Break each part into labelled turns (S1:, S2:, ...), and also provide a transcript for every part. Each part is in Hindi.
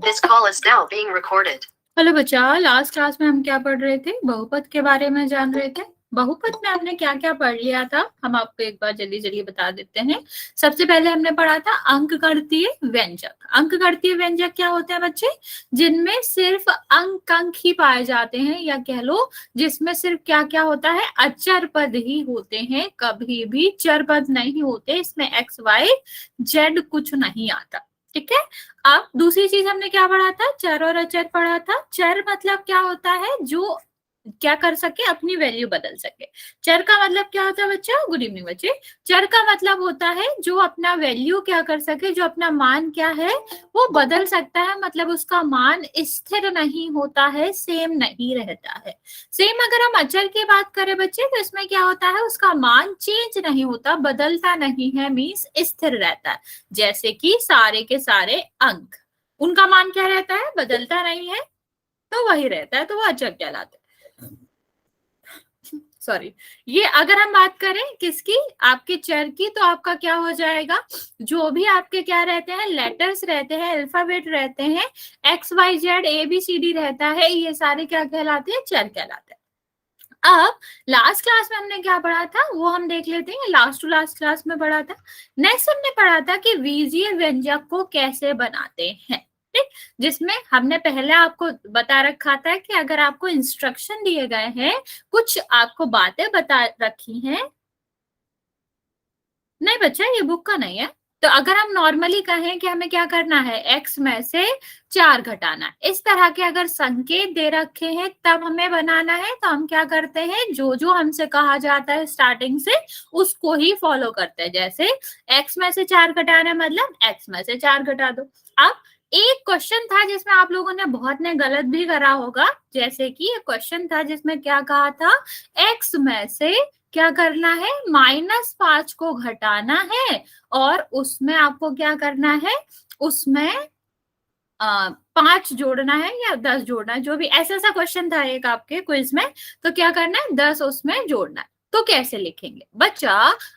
S1: This call is now being recorded. Hello बच्चा, लास्ट क्लास में हम क्या पढ़ रहे थे? बहुपद के बारे में जान रहे थे। बहुपद में हमने क्या क्या पढ़ लिया था, हम आपको एक बार जल्दी जल्दी बता देते हैं। सबसे पहले हमने पढ़ा था अंकगणितीय व्यंजक। अंकगणितीय व्यंजक क्या होते हैं बच्चे? जिनमें सिर्फ अंक ही पाए जाते हैं, या कह लो जिसमें सिर्फ क्या क्या होता है, अचर पद ही होते हैं, कभी भी चर पद नहीं होते। इसमें एक्स वाई जेड कुछ नहीं आता। ठीक है। अब दूसरी चीज हमने क्या पढ़ा था? चर और अचर पढ़ा था। चर मतलब क्या होता है? जो क्या कर सके, अपनी वैल्यू बदल सके। चर का मतलब क्या होता है बच्चा? गुड इवनिंग बच्चे। चर का मतलब होता है जो अपना वैल्यू क्या कर सके, जो अपना मान क्या है वो बदल सकता है। मतलब उसका मान स्थिर नहीं होता है, सेम नहीं रहता है। सेम अगर हम अचर की बात करें बच्चे, तो इसमें क्या होता है, उसका मान चेंज नहीं होता, बदलता नहीं है, मीन्स स्थिर रहता है। जैसे कि सारे के सारे अंक, उनका मान क्या रहता है? बदलता नहीं है, तो वही रहता है, तो वो अचर कहलाते हैं। सॉरी, ये अगर हम बात करें किसकी, आपके चर की, तो आपका क्या हो जाएगा? जो भी आपके क्या रहते हैं, लेटर्स रहते हैं, अल्फाबेट रहते हैं, X Y Z A B C D रहता है, ये सारे क्या कहलाते हैं? चर कहलाते हैं। अब लास्ट क्लास में हमने क्या पढ़ा था वो हम देख लेते हैं। लास्ट टू लास्ट क्लास में पढ़ा था, नेक्स्ट हमने पढ़ा था कि बीजीय व्यंजक को कैसे बनाते हैं। ठीक, जिसमें हमने पहले आपको बता रखा था कि अगर आपको इंस्ट्रक्शन दिए गए हैं, कुछ आपको बातें बता रखी हैं। नहीं बच्चा, ये बुक का नहीं है। तो अगर हम नॉर्मली कहें कि हमें क्या करना है, एक्स में से 4 घटाना, इस तरह के अगर संकेत दे रखे हैं तब हमें बनाना है, तो हम क्या करते हैं, जो जो हमसे कहा जाता है स्टार्टिंग से उसको ही फॉलो करते हैं। जैसे एक्स में से 4 घटाना मतलब एक्स में से 4 घटा दो। अब एक क्वेश्चन था जिसमें आप लोगों ने बहुत ने गलत भी करा होगा। जैसे कि एक क्वेश्चन था जिसमें क्या कहा था, एक्स में से क्या करना है, -5 को घटाना है, और उसमें आपको क्या करना है, उसमें 5 जोड़ना है या 10 जोड़ना है, जो भी ऐसा सा क्वेश्चन था एक आपके क्विज में। तो क्या करना है, 10 उसमें जोड़ना है। तो कैसे लिखेंगे बच्चा?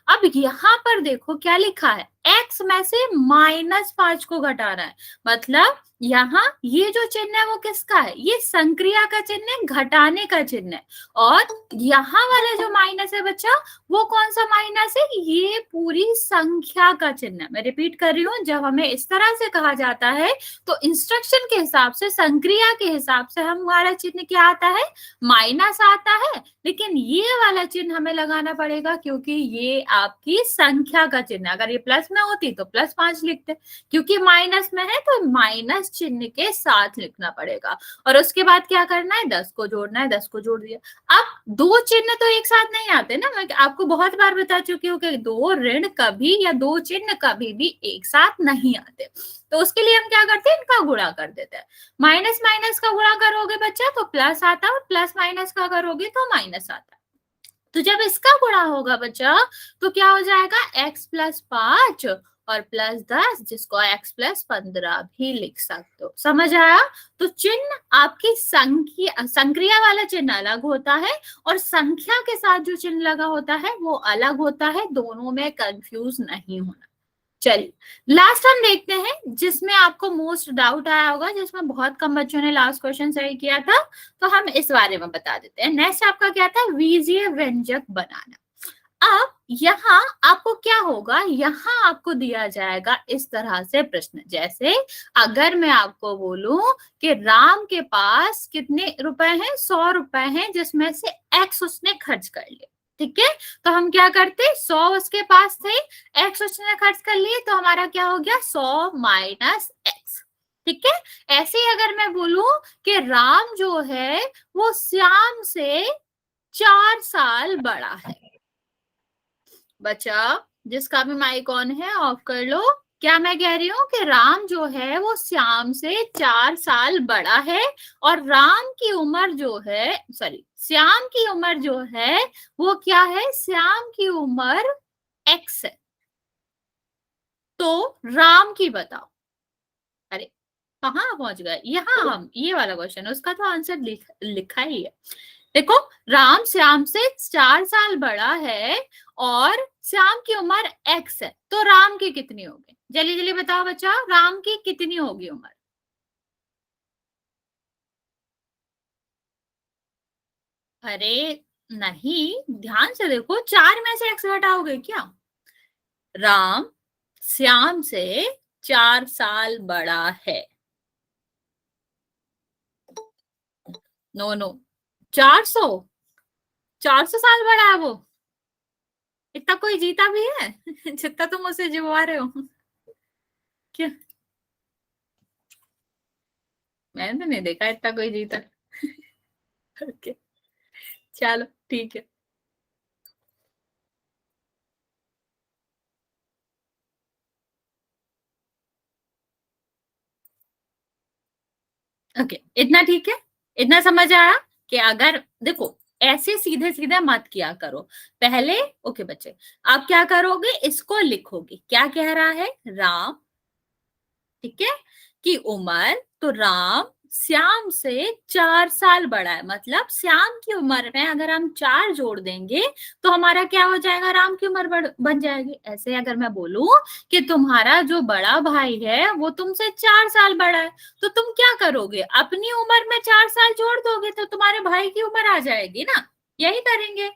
S1: अब यहाँ पर देखो क्या लिखा है, एक्स में से -5 को घटाना है। मतलब यहाँ ये जो चिन्ह है वो किसका है? ये संक्रिया का चिन्ह है, घटाने का चिन्ह है। और यहाँ वाला जो माइनस है बच्चा, वो कौन सा माइनस है? ये पूरी संख्या का चिन्ह है। मैं रिपीट कर रही हूँ, जब हमें इस तरह से कहा जाता है तो इंस्ट्रक्शन के हिसाब से, संक्रिया के हिसाब से हमारा चिन्ह क्या आता है? माइनस आता है। लेकिन ये वाला चिन्ह हमें लगाना पड़ेगा क्योंकि ये आपकी संख्या का चिन्ह है। अगर ये प्लस में होती तो +5 लिखते, क्योंकि माइनस में है तो माइनस चिन्ह के साथ लिखना पड़ेगा। और उसके बाद क्या करना है, 10 को जोड़ना है, 10 को जोड़ दिया। अब दो चिन्ह तो एक साथ नहीं आते ना, मैं आपको बहुत बार बता चुकी हूँ कि दो ऋण कभी या दो चिन्ह कभी भी एक साथ नहीं आते। तो उसके लिए हम क्या करते हैं, इनका गुणा कर देते हैं। माइनस माइनस का गुणा करोगे बच्चा तो प्लस आता है, और प्लस माइनस का करोगे तो माइनस आता है। तो जब इसका गुणा होगा बच्चा तो क्या हो जाएगा, x + 5 और +10, जिसको x + 15 भी लिख सकते हो। समझ आया? तो चिन्ह आपकी संख्या, संक्रिया वाला चिन्ह अलग होता है, और संख्या के साथ जो चिन्ह लगा होता है वो अलग होता है। दोनों में कंफ्यूज नहीं होना। चलिए लास्ट हम देखते हैं, जिसमें आपको मोस्ट डाउट आया होगा, जिसमें बहुत कम बच्चों ने लास्ट क्वेश्चन सही किया था, तो हम इस बारे में बता देते हैं। नेक्स्ट आपका क्या था, बीजीय व्यंजक बनाना। अब यहाँ आपको क्या होगा, यहाँ आपको दिया जाएगा इस तरह से प्रश्न। जैसे अगर मैं आपको बोलूं कि राम के पास कितने रुपए हैं, 100 रुपए हैं, जिसमें से x उसने खर्च कर लिए। ठीक है, तो हम क्या करते, 100 उसके पास थे, x उसने खर्च कर लिए, तो हमारा क्या हो गया, 100 - x। ठीक है, ऐसे ही अगर मैं बोलूं कि राम जो है वो श्याम से 4 साल बड़ा है। बच्चा जिसका भी माइक ऑन है ऑफ कर लो। क्या मैं कह रही हूँ कि राम जो है वो श्याम से 4 साल बड़ा है, और राम की उम्र जो है, सॉरी, श्याम की उम्र जो है वो क्या है, श्याम की उम्र x है। तो राम की बताओ। अरे कहाँ पहुंच गए, यहाँ हम ये वाला क्वेश्चन, उसका तो आंसर लिखा ही है। देखो, राम श्याम से 4 साल बड़ा है और श्याम की उम्र x है, तो राम की कितनी होगी? जल्दी जल्दी बताओ बच्चा, राम की कितनी होगी उम्र? अरे नहीं, ध्यान से देखो, 4 में से x घटाओगे क्या? राम श्याम से 4 साल बड़ा है। नो नो, 400, 400 साल बड़ा है वो। इतना कोई जीता भी है जितना तुम उसे जितवा रहे हो? क्या? मैंने तो नहीं देखा इतना कोई जीता। ओके, चलो ठीक है। ओके, इतना ठीक है। इतना समझ आया कि अगर देखो, ऐसे सीधे सीधे मत किया करो। पहले ओके बच्चे, आप क्या करोगे, इसको लिखोगे, क्या कह रहा है, राम, ठीक है, की उम्र, तो राम श्याम से 4 साल बड़ा है, मतलब श्याम की उम्र में अगर हम 4 जोड़ देंगे तो हमारा क्या हो जाएगा, राम की उम्र बन जाएगी। ऐसे अगर मैं बोलूं कि तुम्हारा जो बड़ा भाई है वो तुमसे 4 साल बड़ा है, तो तुम क्या करोगे, अपनी उम्र में 4 साल जोड़ दोगे तो तुम्हारे भाई की उम्र आ जाएगी ना, यही करेंगे।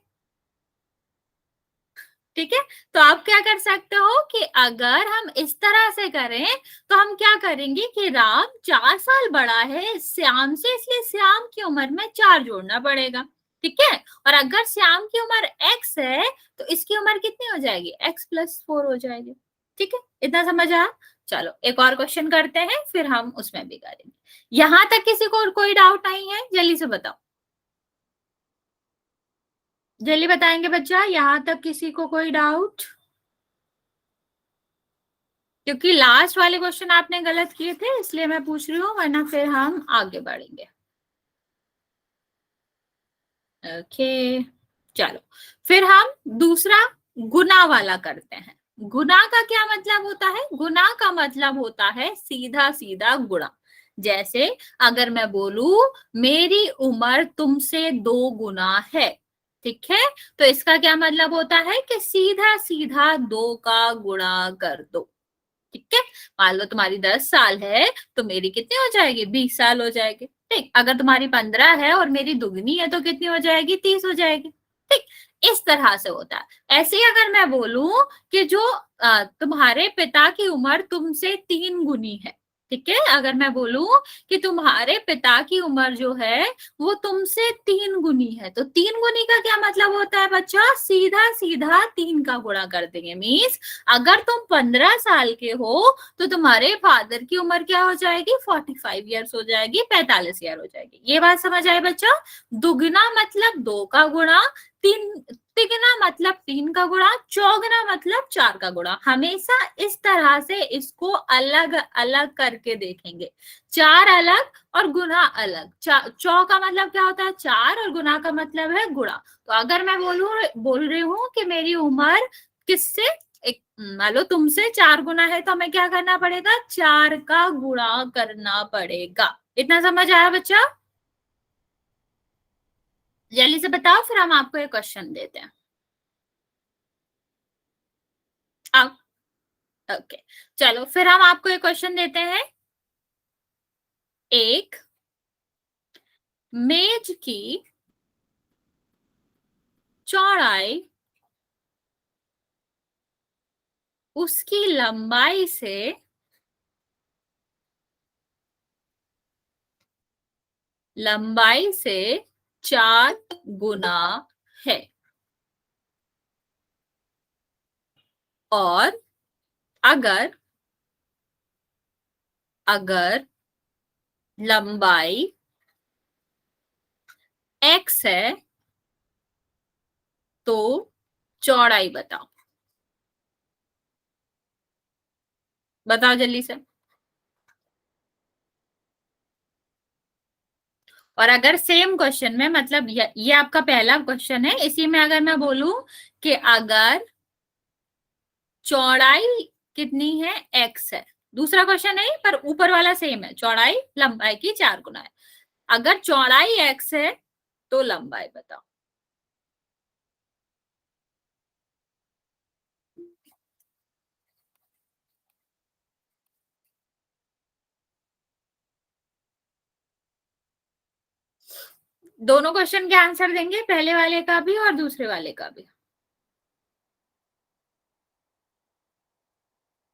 S1: ठीक है, तो आप क्या कर सकते हो कि अगर हम इस तरह से करें तो हम क्या करेंगे कि राम 4 साल बड़ा है श्याम से, इसलिए श्याम की उम्र में 4 जोड़ना पड़ेगा। ठीक है, और अगर श्याम की उम्र x है तो इसकी उम्र कितनी हो जाएगी, x+4 हो जाएगी। ठीक है, इतना समझ आया? चलो एक और क्वेश्चन करते हैं, फिर हम उसमें भी करेंगे। यहां तक किसी को कोई डाउट नहीं है, जल्दी से बताओ, जल्दी बताएंगे बच्चा, यहां तक किसी को कोई डाउट? क्योंकि लास्ट वाले क्वेश्चन आपने गलत किए थे इसलिए मैं पूछ रही हूँ, वरना फिर हम आगे बढ़ेंगे। ओके, चलो फिर हम दूसरा गुना वाला करते हैं। गुना का क्या मतलब होता है, गुना का मतलब होता है सीधा सीधा गुणा। जैसे अगर मैं बोलूं मेरी उम्र तुमसे 2 गुना है, ठीक है, तो इसका क्या मतलब होता है कि सीधा सीधा 2 का गुणा कर दो। ठीक है, मान लो तुम्हारी 10 साल है तो मेरी कितनी हो जाएगी, 20 साल हो जाएगी। ठीक, अगर तुम्हारी 15 है और मेरी दुगनी है तो कितनी हो जाएगी, 30 हो जाएगी। ठीक, इस तरह से होता है। ऐसे ही अगर मैं बोलूं कि जो तुम्हारे पिता की उम्र तुमसे 3 गुनी है, ठीक है, अगर मैं बोलूं कि तुम्हारे पिता की उम्र जो है वो तुमसे 3 गुनी है, तो 3 गुनी का क्या मतलब होता है बच्चा, सीधा सीधा 3 का गुणा कर देंगे। मीन्स अगर तुम 15 साल के हो तो तुम्हारे फादर की उम्र क्या हो जाएगी, 45 ईयर्स हो जाएगी, 45 ईयर हो जाएगी। ये बात समझ आए बच्चा? दुगना मतलब 2 का गुणा, तीन, तिगना मतलब 3 का गुणा, चौगना मतलब 4 का गुणा। हमेशा इस तरह से इसको अलग अलग करके देखेंगे, 4 अलग और गुना अलग। चौ का मतलब क्या होता है, 4, और गुना का मतलब है गुणा। तो अगर मैं बोल रही हूँ कि मेरी उम्र किससे, एक मान लो तुमसे 4 गुना है, तो हमें क्या करना पड़ेगा, 4 का गुणा करना पड़ेगा। इतना समझ आया बच्चा? जल्दी से बताओ, फिर हम आपको एक क्वेश्चन देते हैं। आप ओके, चलो फिर हम आपको एक क्वेश्चन देते हैं। एक मेज की चौड़ाई उसकी लंबाई से 4 गुना है, और अगर अगर लंबाई x है तो चौड़ाई बताओ, बताओ जल्दी से। और अगर सेम क्वेश्चन में, मतलब ये आपका पहला क्वेश्चन है, इसी में अगर मैं बोलूं कि अगर चौड़ाई कितनी है, x है, दूसरा क्वेश्चन है पर ऊपर वाला सेम है, चौड़ाई लंबाई की 4 गुना है। अगर चौड़ाई x है तो लंबाई बताओ। दोनों क्वेश्चन के आंसर देंगे, पहले वाले का भी और दूसरे वाले का भी।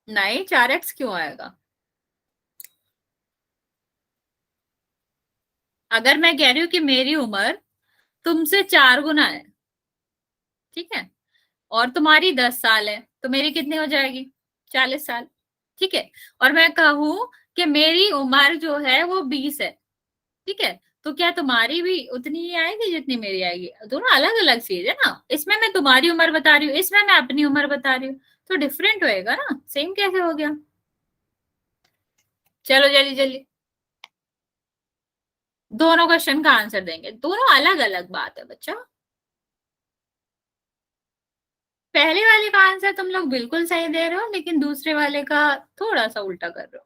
S1: नहीं, 4x क्यों आएगा? अगर मैं कह रही हूँ कि मेरी उम्र तुमसे 4 गुना है, ठीक है, और तुम्हारी 10 साल है, तो मेरी कितनी हो जाएगी? 40 साल। ठीक है। और मैं कहूँ कि मेरी उम्र जो है वो 20 है, ठीक है, तो क्या तुम्हारी भी उतनी ही आएगी जितनी मेरी आएगी? दोनों अलग अलग चीज है ना, इसमें मैं तुम्हारी उम्र बता रही हूँ, इसमें मैं अपनी उम्र बता रही हूँ, तो डिफरेंट होएगा ना, सेम कैसे हो गया? चलो जल्दी जल्दी। दोनों क्वेश्चन का आंसर देंगे, दोनों अलग अलग बात है बच्चा। पहले वाले का आंसर तुम लोग बिल्कुल सही दे रहे हो, लेकिन दूसरे वाले का थोड़ा सा उल्टा कर रहे हो।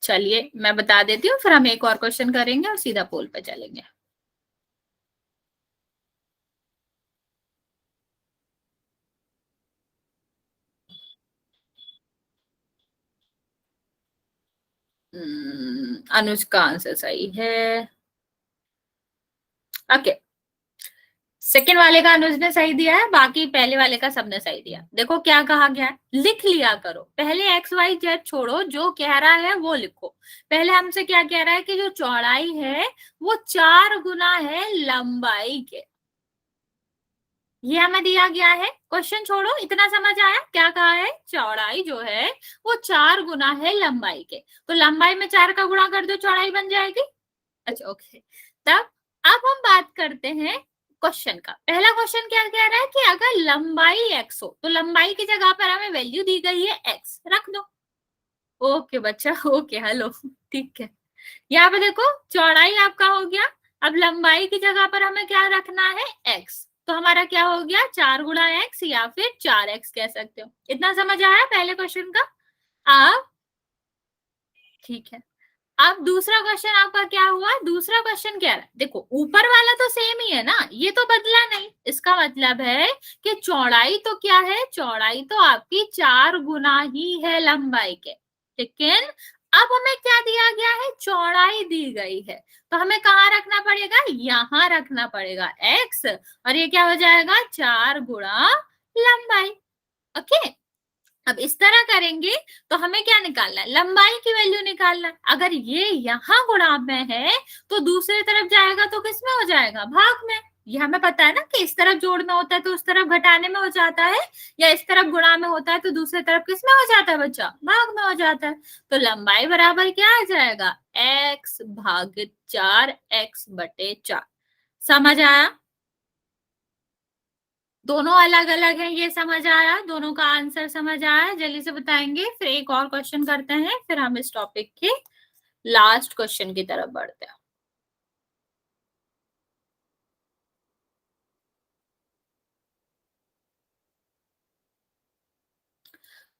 S1: चलिए मैं बता देती हूँ, फिर हम एक और क्वेश्चन करेंगे और सीधा पोल पे चलेंगे। अनुज का आंसर सही है। ओके, सेकेंड वाले का अनुज ने सही दिया है, बाकी पहले वाले का सबने सही दिया। देखो क्या कहा गया है, लिख लिया करो, पहले एक्स वाई जेड छोड़ो, जो कह रहा है वो लिखो। पहले हमसे क्या कह रहा है कि जो चौड़ाई है वो 4 गुना है लंबाई के, ये हमें दिया गया है। क्वेश्चन छोड़ो, इतना समझ आया क्या कहा है? चौड़ाई जो है वो 4 गुना है लंबाई के, तो लंबाई में 4 का गुणा कर दो, चौड़ाई बन जाएगी। अच्छा ओके, तब अब हम बात करते हैं क्वेश्चन का। पहला क्वेश्चन क्या कह रहा है कि अगर लंबाई x हो, तो लंबाई की जगह पर हमें वैल्यू दी गई है x, रख दो। ओके बच्चा, ओके हेलो, ठीक है। यहाँ पे देखो, चौड़ाई आपका हो गया, अब लंबाई की जगह पर हमें क्या रखना है? x, तो हमारा क्या हो गया? 4 गुणा x, या फिर 4x कह सकते हो। इतना समझ आया पहले क्वेश्चन का? अब ठीक है, अब दूसरा क्वेश्चन आपका क्या हुआ? दूसरा क्वेश्चन क्या है? देखो ऊपर वाला तो सेम ही है ना, ये तो बदला नहीं, इसका मतलब है कि चौड़ाई तो क्या है? चौड़ाई तो आपकी 4 गुना ही है लंबाई के, लेकिन अब हमें क्या दिया गया है? चौड़ाई दी गई है, तो हमें कहाँ रखना पड़ेगा? यहाँ रखना पड़ेगा एक्स, और ये क्या हो जाएगा? 4 गुणा लंबाई। ओके, अब इस तरह करेंगे तो हमें क्या निकालना है? लंबाई की वैल्यू निकालना है। अगर ये यहाँ गुणा में है तो दूसरी तरफ जाएगा तो किस में हो जाएगा? भाग में। ये हमें पता है ना कि इस तरफ जोड़ में होता है तो उस तरफ घटाने में हो जाता है, या इस तरफ गुणा में होता है तो दूसरी तरफ किस में हो जाता है बच्चा? भाग में हो जाता है। तो लंबाई बराबर क्या आ जाएगा? x भाग 4, x/4। समझ आया? दोनों अलग अलग हैं, ये समझ आया? दोनों का आंसर समझ आया? जल्दी से बताएंगे, फिर एक और क्वेश्चन करते हैं, फिर हम इस टॉपिक के लास्ट क्वेश्चन की तरफ बढ़ते हैं।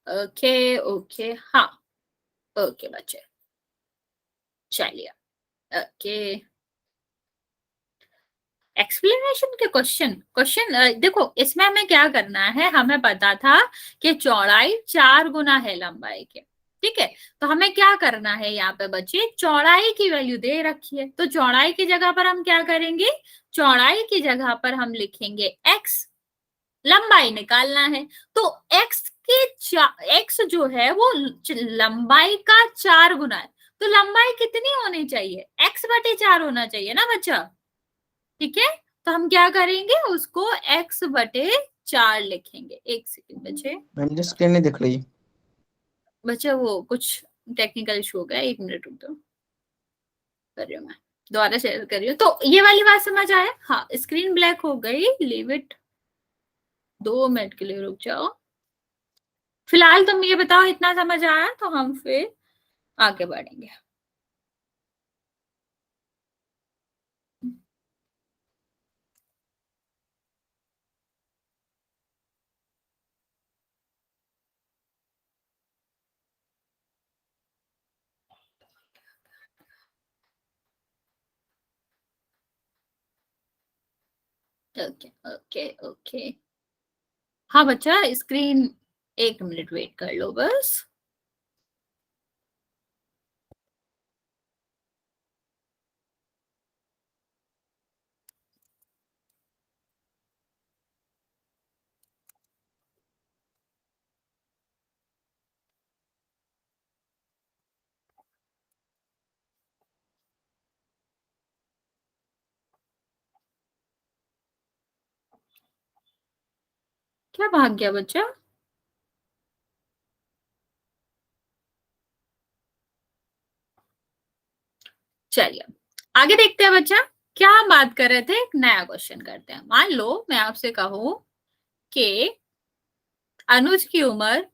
S1: ओके ओके, हाँ, ओके बच्चे, चलिए। ओके, एक्सप्लेनेशन के क्वेश्चन, देखो इसमें हमें क्या करना है, हमें पता था कि चौड़ाई 4 गुना है लंबाई के, ठीक है, तो हमें क्या करना है? यहाँ पे बच्चे चौड़ाई की वैल्यू दे रखी है, तो चौड़ाई की जगह पर हम क्या करेंगे? चौड़ाई की जगह पर हम लिखेंगे x, लंबाई निकालना है, तो x के x जो है वो लंबाई का 4 गुना है, तो लंबाई कितनी होनी चाहिए? x/4 होना चाहिए ना बच्चा, ठीक है। तो हम क्या करेंगे? उसको x/4 लिखेंगे। एक सेकंड बच्चे,
S2: मैम जी स्क्रीन नहीं दिख रही।
S1: बच्चे वो कुछ टेक्निकल इशू हो गया, 1 मिनट रुक दो, कर रही हूँ मैं, दोबारा शेयर कर रही हूँ। तो ये वाली बात समझ आया? हाँ, स्क्रीन ब्लैक हो गई, लीव इट, 2 मिनट के लिए रुक जाओ। फिलहाल तुम ये बताओ, इतना समझ आया तो हम फिर आगे बढ़ेंगे। ओके ओके ओके, हाँ बच्चा स्क्रीन एक मिनट वेट कर लो बस। क्या भाग गया बच्चा? चलिए आगे देखते हैं बच्चा। क्या हम बात कर रहे थे, एक नया क्वेश्चन करते हैं। मान लो मैं आपसे कहूं कि अनुज की उम्र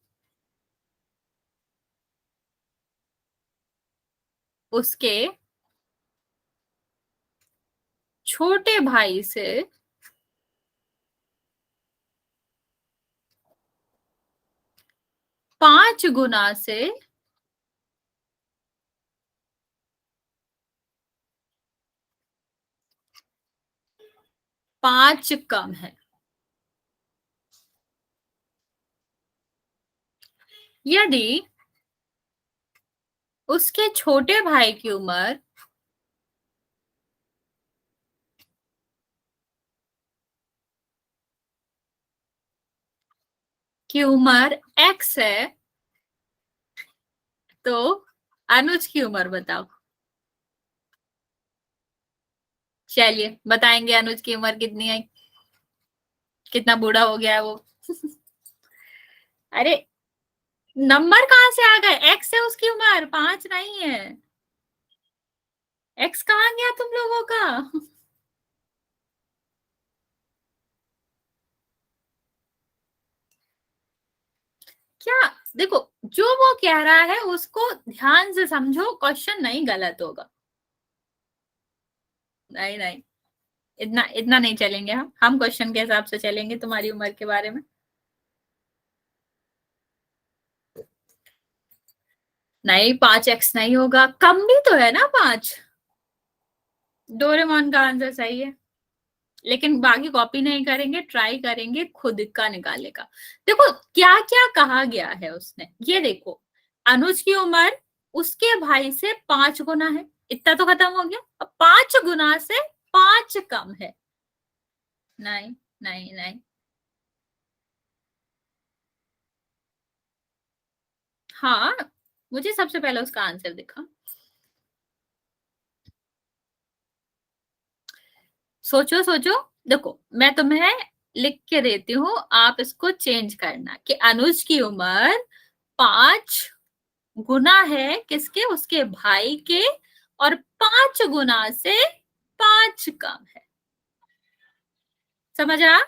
S1: उसके छोटे भाई से 5 गुना से 5 कम है। यदि उसके छोटे भाई की उम्र x है, तो अनुज की उम्र बताओ। चलिए बताएंगे अनुज की उम्र कितनी है, कितना बूढ़ा हो गया है वो। अरे नंबर कहाँ से आ गए, x है उसकी उम्र, 5 नहीं है। x कहाँ गया तुम लोगों का? क्या, देखो जो वो कह रहा है उसको ध्यान से समझो, क्वेश्चन नहीं गलत होगा। नहीं नहीं, इतना इतना नहीं चलेंगे हम क्वेश्चन के हिसाब से चलेंगे तुम्हारी उम्र के बारे में। नहीं 5x नहीं होगा, कम भी तो है ना 5। डोरेमोन का आंसर सही है, लेकिन बाकी कॉपी नहीं करेंगे, ट्राई करेंगे खुद का निकालने का। देखो क्या क्या कहा गया है उसने, ये देखो अनुज की उम्र उसके भाई से 5 गुना है, इतना तो खत्म हो गया। अब 5 गुना से 5 कम है। नहीं नहीं नहीं। हाँ, मुझे सबसे पहले उसका आंसर दिखा। सोचो सोचो। देखो मैं तुम्हें लिख के देती हूँ, आप इसको चेंज करना कि अनुज की उम्र 5 गुना है किसके, उसके भाई के, और 5 गुना से 5 कम है। समझ आ?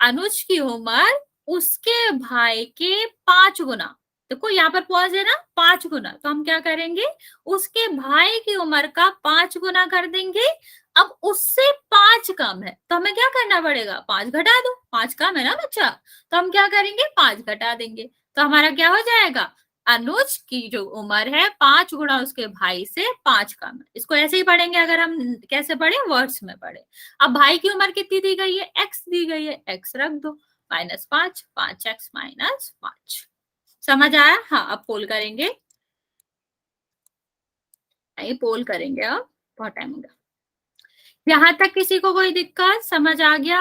S1: अनुज की उम्र उसके भाई के 5 गुना, देखो यहाँ पर पॉज है ना, 5 गुना, तो हम क्या करेंगे, उसके भाई की उम्र का 5 गुना कर देंगे। अब उससे 5 कम है तो हमें क्या करना पड़ेगा, 5 घटा दो, 5 कम है ना बच्चा, तो हम क्या करेंगे, 5 घटा देंगे। तो हमारा क्या हो जाएगा, अनुज की जो उम्र है 5 गुना उसके भाई से 5 कम है। इसको ऐसे ही पढ़ेंगे, अगर हम कैसे पढ़े, वर्ड्स में पढ़े। अब भाई की उम्र कितनी दी गई है, x दी गई है, x रख दो, -5, 5x -5। समझ आया? हाँ अब पोल करेंगे, नहीं पोल करेंगे, अब बहुत टाइम हो गया। यहां तक किसी को कोई दिक्कत, समझ आ गया?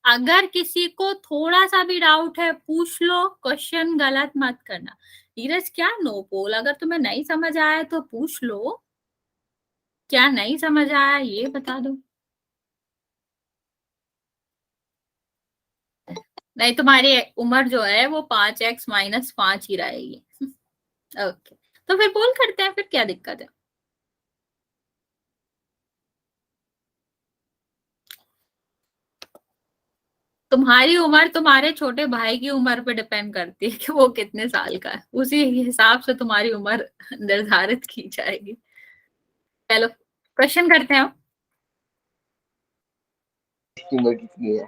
S1: अगर किसी को थोड़ा सा भी डाउट है पूछ लो, क्वेश्चन गलत मत करना। नीरज क्या नो पोल, अगर तुम्हें नहीं समझ आया तो पूछ लो, क्या नहीं समझ आया ये बता दो। नहीं तुम्हारी उम्र जो है वो 5x -5 ही रहेगी। ओके, तो फिर पोल करते हैं, फिर क्या दिक्कत है। तुम्हारी उम्र तुम्हारे छोटे भाई की उम्र पे डिपेंड करती है कि वो कितने साल का है, उसी हिसाब से तुम्हारी उम्र निर्धारित की जाएगी। चलो क्वेश्चन करते हैं।
S2: की उम्र कितनी है?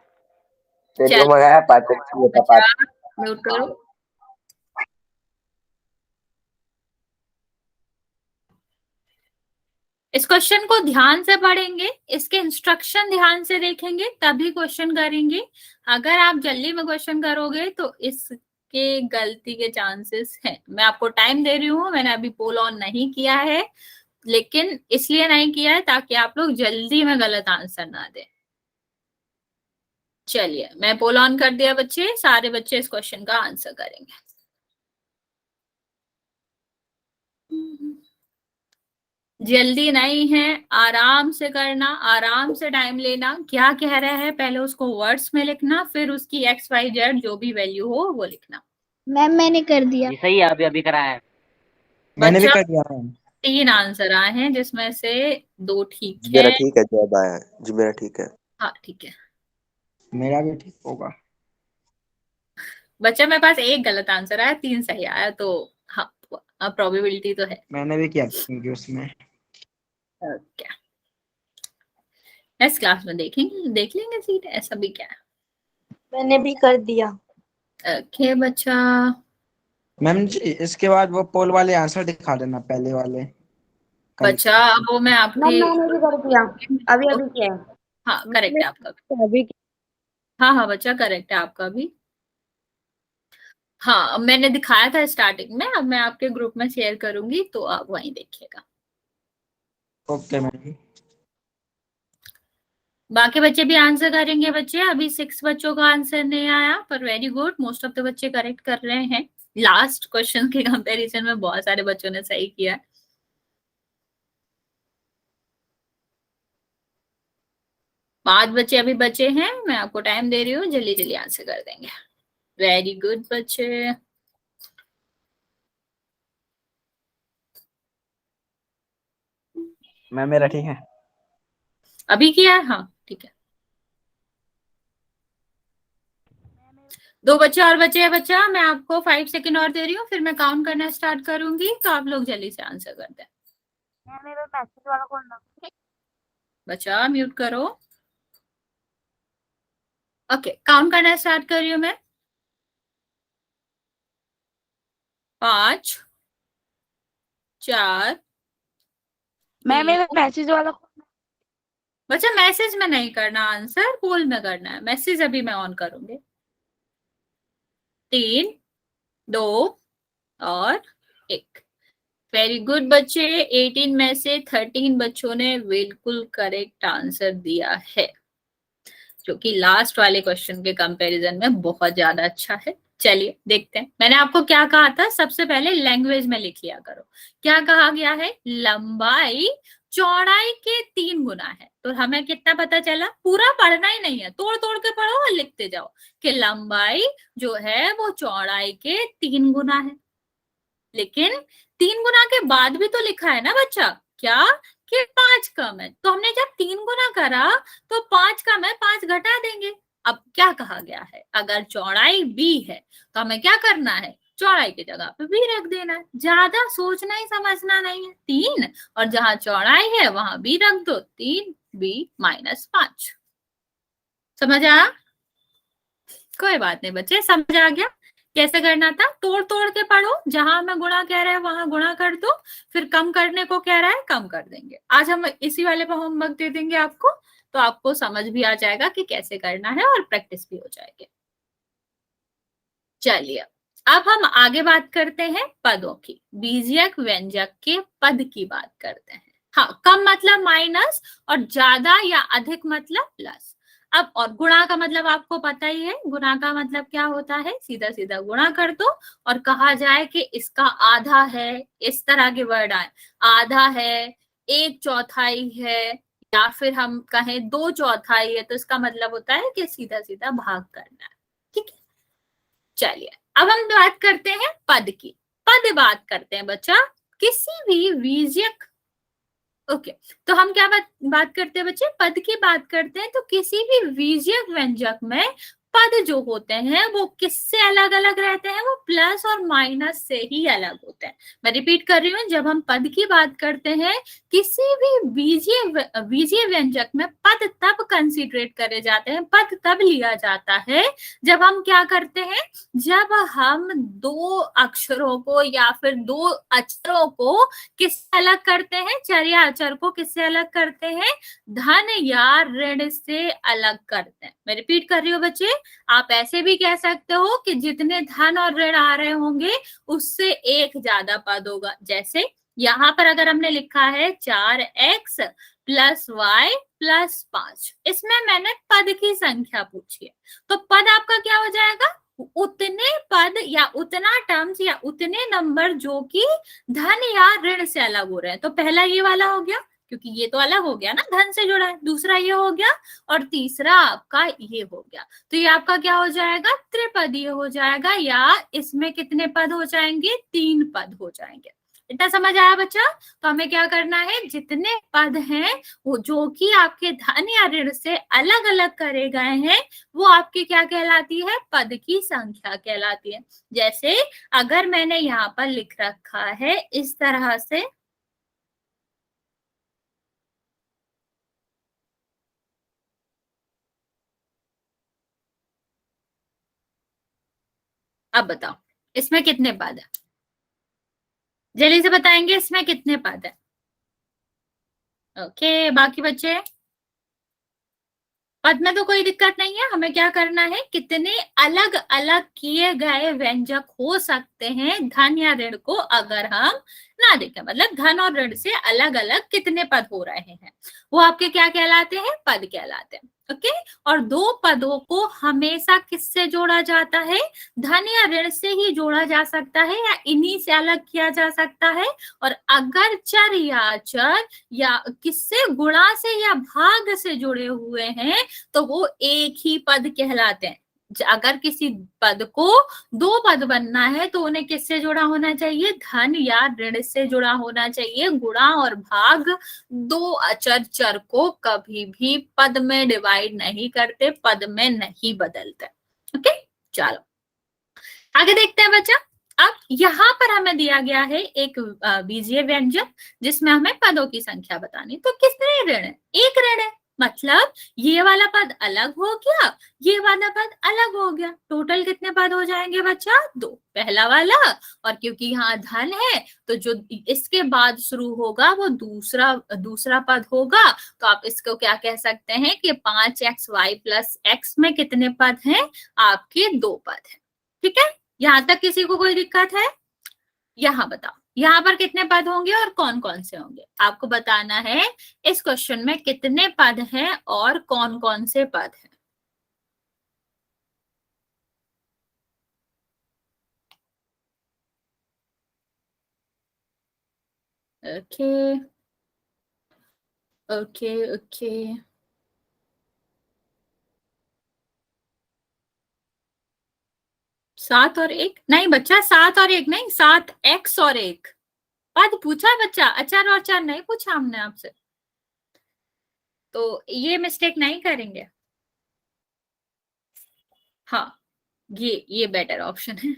S2: तेरी
S1: चलो
S2: उम्र है 5x होता
S1: अच्छा
S2: 5।
S1: म्यूट करो। इस क्वेश्चन को ध्यान से पढ़ेंगे, इसके इंस्ट्रक्शन ध्यान से देखेंगे, तभी क्वेश्चन करेंगे। अगर आप जल्दी में क्वेश्चन करोगे तो इसके आपके गलती के चांसेस हैं। मैं आपको टाइम दे रही हूँ, मैंने अभी पोल ऑन नहीं किया है, लेकिन इसलिए नहीं किया है ताकि आप लोग जल्दी में गलत आंसर ना दें। चलिए मैं पोल ऑन कर दिया बच्चे, सारे बच्चे इस क्वेश्चन का आंसर करेंगे। जल्दी नहीं है, आराम से करना, आराम से टाइम लेना। क्या कह रहा है पहले उसको वर्ड्स में लिखना, फिर उसकी एक्स वाई जेड जो भी वैल्यू हो वो लिखना।
S3: मैम मैंने कर दिया।
S4: जी सही है, अभी अभी कराया है।
S5: मैंने भी
S1: बच्चा
S5: कर दिया मैम।
S1: 3 आंसर आए हैं जिसमें से 2 ठीक
S6: जी मेरा
S1: है।
S6: ठीक है, जवाब आया है जी, मेरा ठीक है।
S1: हाँ ठीक है
S5: मेरा भी ठीक होगा।
S1: बच्चा, मेरे पास 1 गलत आंसर आया, 3 सही आया, तो हाँ प्रोबेबिलिटी तो है।
S5: मैंने भी किया क्योंकि उसमें
S1: क्या नेक्स्ट क्लास में देखेंगे, देख लेंगे सीट, ऐसा भी क्या है।
S3: मैंने भी कर दिया।
S1: ओके बच्चा,
S5: मैम जी इसके बाद वो पोल वाले आंसर दिखा देना, पहले वाले।
S1: बच्चा अब वो मैं आपके
S3: मैंने भी कर दिया, अभी अभी किया है।
S1: हाँ करेक्ट है आपका भी।
S3: अभी
S1: हाँ हाँ बच्चा करेक्ट है आपका भी। हाँ अब मैंने दिखाया था स्टार्टिंग में, अब मैं आपके ग्रुप में शेयर करूंगी तो आप वहीं देखिएगा।
S5: Okay ma'am.
S1: बाकी बच्चे भी आंसर करेंगे बच्चे, अभी 6 बच्चों का आंसर नहीं आया, पर very good, most of the बच्चे करेक्ट कर रहे हैं। लास्ट क्वेश्चन के कंपैरिजन में बहुत सारे बच्चों ने सही किया। 5 बच्चे अभी बचे हैं, मैं आपको टाइम दे रही हूँ, जल्दी जल्दी आंसर कर देंगे। वेरी गुड बच्चे।
S5: मैम मेरा ठीक है।
S1: अभी किया है, हाँ ठीक है। 2 बच्चे और बचे हैं बच्चा, मैं आपको 5 सेकेंड और दे रही हूँ, फिर मैं काउंट करना स्टार्ट करूंगी, तो आप लोग जल्दी से आंसर कर दें।
S3: मेरे मैसेज वाला खोलना।
S1: बच्चा म्यूट करो। ओके काउंट करना स्टार्ट कर रही हूँ मैं। 5 4
S3: मैं मेरे मैसेज वाला
S1: बच्चा मैसेज में नहीं करना, आंसर पोल में करना है। मैसेज अभी मैं ऑन करूंगी। 3 2 और 1। वेरी गुड बच्चे, 18 में से 13 बच्चों ने बिल्कुल करेक्ट आंसर दिया है, जो कि लास्ट वाले क्वेश्चन के कंपैरिजन में बहुत ज्यादा अच्छा है। चलिए देखते हैं, मैंने आपको क्या कहा था, सबसे पहले लैंग्वेज में लिख लिया करो। क्या कहा गया है, लंबाई चौड़ाई के 3 गुना है। तो हमें कितना पता चला, पूरा पढ़ना ही नहीं है, तोड़ तोड़ के पढ़ो और लिखते जाओ कि लंबाई जो है वो चौड़ाई के 3 गुना है। लेकिन 3 गुना के बाद भी तो लिखा है ना बच्चा, क्या कि 5 कम है, तो हमने जब 3 गुना करा तो 5 कम है, 5 घटा देंगे। अब क्या कहा गया है, अगर चौड़ाई b है तो हमें क्या करना है, चौड़ाई की जगह पे b रख देना है, ज्यादा सोचना ही समझना नहीं है। 3 और जहां चौड़ाई है वहां b रख दो, 3b - 5। समझ आया? कोई बात नहीं बच्चे, समझ आ गया कैसे करना था। तोड़ तोड़ के पढ़ो, जहां हमें गुणा कह रहा है वहां गुणा कर दो, फिर कम करने को कह रहा है कम कर देंगे। आज हम इसी वाले पर होमवर्क दे देंगे आपको, तो आपको समझ भी आ जाएगा कि कैसे करना है और प्रैक्टिस भी हो जाएगी। चलिए अब हम आगे बात करते हैं पदों की, बीजक व्यंजक के पद की बात करते हैं। हाँ, कम मतलब माइनस और ज्यादा या अधिक मतलब प्लस। अब और गुणा का मतलब आपको पता ही है, गुणा का मतलब क्या होता है, सीधा सीधा गुणा कर दो और कहा जाए कि इसका आधा है, इस तरह के वर्ड आए, आधा है, 1/4 है, या फिर हम कहें 2/4 है, तो इसका मतलब होता है कि सीधा सीधा भाग करना है। ठीक है, चलिए अब हम बात करते हैं पद की। पद बात करते हैं बच्चा किसी भी बीजक, ओके तो हम क्या बात करते हैं बच्चे, पद की बात करते हैं। तो किसी भी बीजक व्यंजक में पद जो होते हैं वो किससे अलग अलग रहते हैं, वो प्लस और माइनस से ही अलग होते हैं। मैं रिपीट कर रही हूँ, जब हम पद की बात करते हैं, किसी भी बीजीय व्यंजक में पद तब कंसीडरेट करे जाते हैं, पद तब लिया जाता है जब हम क्या करते हैं, जब हम 2 अक्षरों को या फिर 2 अक्षरों को किससे अलग करते हैं, चर या अचर को किससे अलग करते हैं, धन या ऋण से अलग करते हैं। मैं रिपीट कर रही हूँ बच्चे, आप ऐसे भी कह सकते हो कि जितने धन और ऋण आ रहे होंगे उससे एक ज्यादा पद होगा। जैसे यहाँ पर अगर हमने लिखा है 4x प्लस वाई प्लस 5, इसमें मैंने पद की संख्या पूछी है, तो पद आपका क्या हो जाएगा, उतने पद या उतना टर्म्स या उतने नंबर जो कि धन या ऋण से अलग हो रहे हैं। तो पहला ये वाला हो गया, क्योंकि ये तो अलग हो गया ना, धन से जुड़ा है। दूसरा ये हो गया और तीसरा आपका ये हो गया। तो ये आपका क्या हो जाएगा, त्रिपदीय हो जाएगा, या इसमें कितने पद हो जाएंगे, 3 पद हो जाएंगे। इतना समझ आया बच्चा? तो हमें क्या करना है, जितने पद हैं वो जो कि आपके धन या ऋण से अलग अलग करे गए हैं वो आपकी क्या कहलाती है, पद की संख्या कहलाती है। जैसे अगर मैंने यहाँ पर लिख रखा है इस तरह से, अब बताओ इसमें कितने पद है, जल्दी से बताएंगे इसमें कितने पद है। ओके, बाकी बच्चे पद में तो कोई दिक्कत नहीं है, हमें क्या करना है, कितने अलग अलग किए गए व्यंजक हो सकते हैं धन या ऋण को अगर हम ना देखें, मतलब धन और ऋण से अलग अलग कितने पद हो रहे हैं, वो आपके क्या कहलाते हैं, पद कहलाते हैं। ओके, और 2 पदों को हमेशा किससे जोड़ा जाता है, धन या ऋण से ही जोड़ा जा सकता है या इन्हीं से अलग किया जा सकता है। और अगर चर या चर या किससे, गुणा से या भाग से जुड़े हुए हैं तो वो एक ही पद कहलाते हैं। अगर किसी पद को 2 पद बनना है तो उन्हें किससे जुड़ा होना चाहिए, धन या ऋण से जुड़ा होना चाहिए। गुणा और भाग 2 अचर चर को कभी भी पद में डिवाइड नहीं करते, पद में नहीं बदलते। ओके, चलो आगे देखते हैं बच्चा। अब यहाँ पर हमें दिया गया है एक बीजीय व्यंजक जिसमें हमें पदों की संख्या बतानी, तो कितने ऋण है, एक ऋण है, मतलब ये वाला पद अलग हो गया, ये वाला पद अलग हो गया, टोटल कितने पद हो जाएंगे बच्चा, 2, पहला वाला, और क्योंकि यहाँ धन है तो जो इसके बाद शुरू होगा वो दूसरा पद होगा। तो आप इसको क्या कह सकते हैं कि 5xy प्लस x में कितने पद हैं, आपके 2 पद हैं। ठीक है, यहाँ तक किसी को कोई दिक्कत है? यहाँ बताओ यहाँ पर कितने पद होंगे और कौन कौन से होंगे, आपको बताना है इस क्वेश्चन में कितने पद हैं और कौन कौन से पद हैं। ओके ओके ओके, 7 और 1 नहीं बच्चा, 7 और 1 नहीं, 7x और 1 पद पूछा है बच्चा, अचार और चार नहीं पूछा हमने आपसे, तो ये मिस्टेक नहीं करेंगे। हाँ, ये बेटर ऑप्शन है।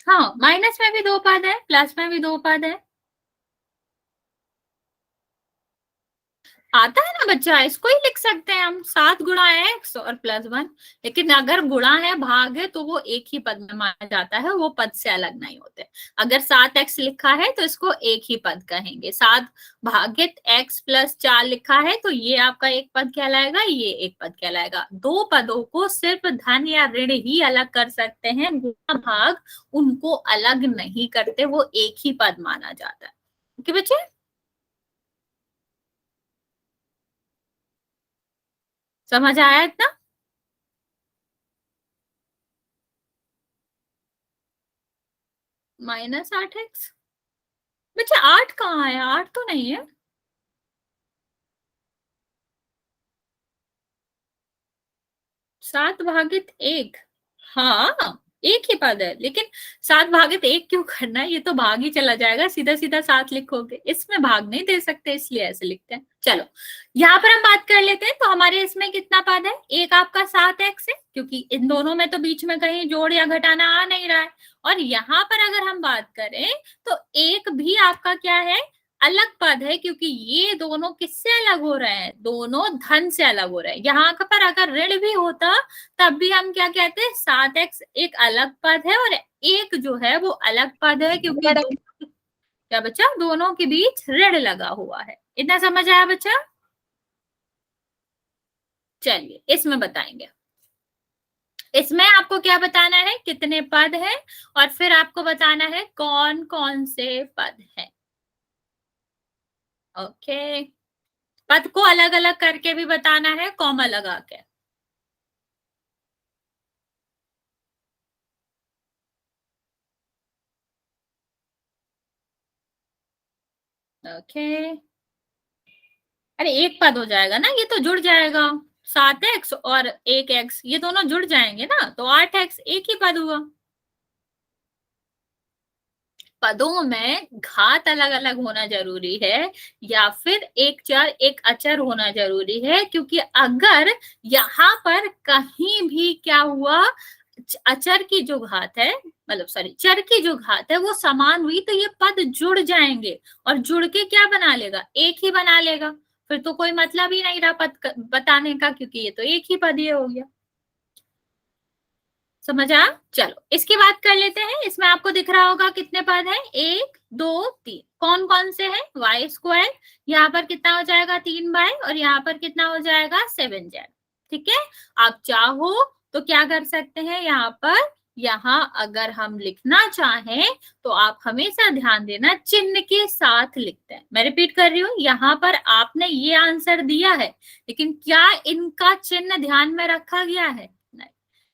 S1: हाँ, माइनस में भी 2 पद है, प्लस में भी 2 पद है, आता है ना बच्चा, इसको ही लिख सकते हैं हम 7 गुणा x और प्लस 1। लेकिन अगर गुणा है भाग है तो वो एक ही पद में माना जाता है, वो पद से अलग नहीं होते। अगर 7x लिखा है तो इसको एक ही पद कहेंगे, 7 भागित x प्लस 4 लिखा है तो ये आपका एक पद कहलाएगा, ये एक पद कहलाएगा। 2 पदों को सिर्फ धन या ऋण ही अलग कर सकते हैं, गुणा भाग उनको अलग नहीं करते, वो एक ही पद माना जाता है। ओके बच्चे, समझ आया इतना? -8x, बच्चा 8 कहाँ है, 8 तो नहीं है, 7 भागित 1, हाँ एक ही पद है, लेकिन 7 भागित 1 क्यों करना है, ये तो भाग ही चला जाएगा, सीधा सीधा 7 लिखोगे, इसमें भाग नहीं दे सकते इसलिए ऐसे लिखते हैं। चलो यहाँ पर हम बात कर लेते हैं, तो हमारे इसमें कितना पद है, एक आपका 7x है, क्योंकि इन दोनों में तो बीच में कहीं जोड़ या घटाना आ नहीं रहा है। और यहाँ पर अगर हम बात करें तो एक भी आपका क्या है, अलग पद है, क्योंकि ये दोनों किससे अलग हो रहे हैं, दोनों धन से अलग हो रहे हैं। यहाँ पर अगर ऋण भी होता तब भी हम क्या कहते हैं, 7x एक अलग पद है और एक जो है वो अलग पद है क्योंकि क्या बच्चा, दोनों के बीच ऋण लगा हुआ है। इतना समझ आया बच्चा? चलिए इसमें बताएंगे। इसमें आपको क्या बताना है, कितने पद हैं, और फिर आपको बताना है कौन कौन से पद हैं। ओके, पद को अलग अलग करके भी बताना है, कॉमा लगा के। ओके, अरे एक पद हो जाएगा ना, ये तो जुड़ जाएगा। 7x और 1x ये दोनों जुड़ जाएंगे ना, तो 8x एक ही पद हुआ। पदों में घात अलग अलग होना जरूरी है या फिर एक चर एक अचर होना जरूरी है, क्योंकि अगर यहाँ पर कहीं भी क्या हुआ, अचर की जो घात है, मतलब सॉरी चर की जो घात है वो समान हुई, तो ये पद जुड़ जाएंगे, और जुड़ के क्या बना लेगा, एक ही बना लेगा। फिर तो कोई मतलब ही नहीं रहा पद बताने का, क्योंकि ये तो एक ही पद ये हो गया। समझ आ? चलो इसकी बात कर लेते हैं। इसमें आपको दिख रहा होगा कितने पद हैं, 1 2 3। कौन कौन से हैं, वाई स्क्वायर, यहाँ पर कितना हो जाएगा 3y, और यहाँ पर कितना हो जाएगा 7z। ठीक है, आप चाहो तो क्या कर सकते हैं, यहाँ पर, यहाँ अगर हम लिखना चाहें तो आप हमेशा ध्यान देना चिन्ह के साथ लिखते हैं। मैं रिपीट कर रही हूँ, यहाँ पर आपने ये आंसर दिया है, लेकिन क्या इनका चिन्ह ध्यान में रखा गया है, नहीं,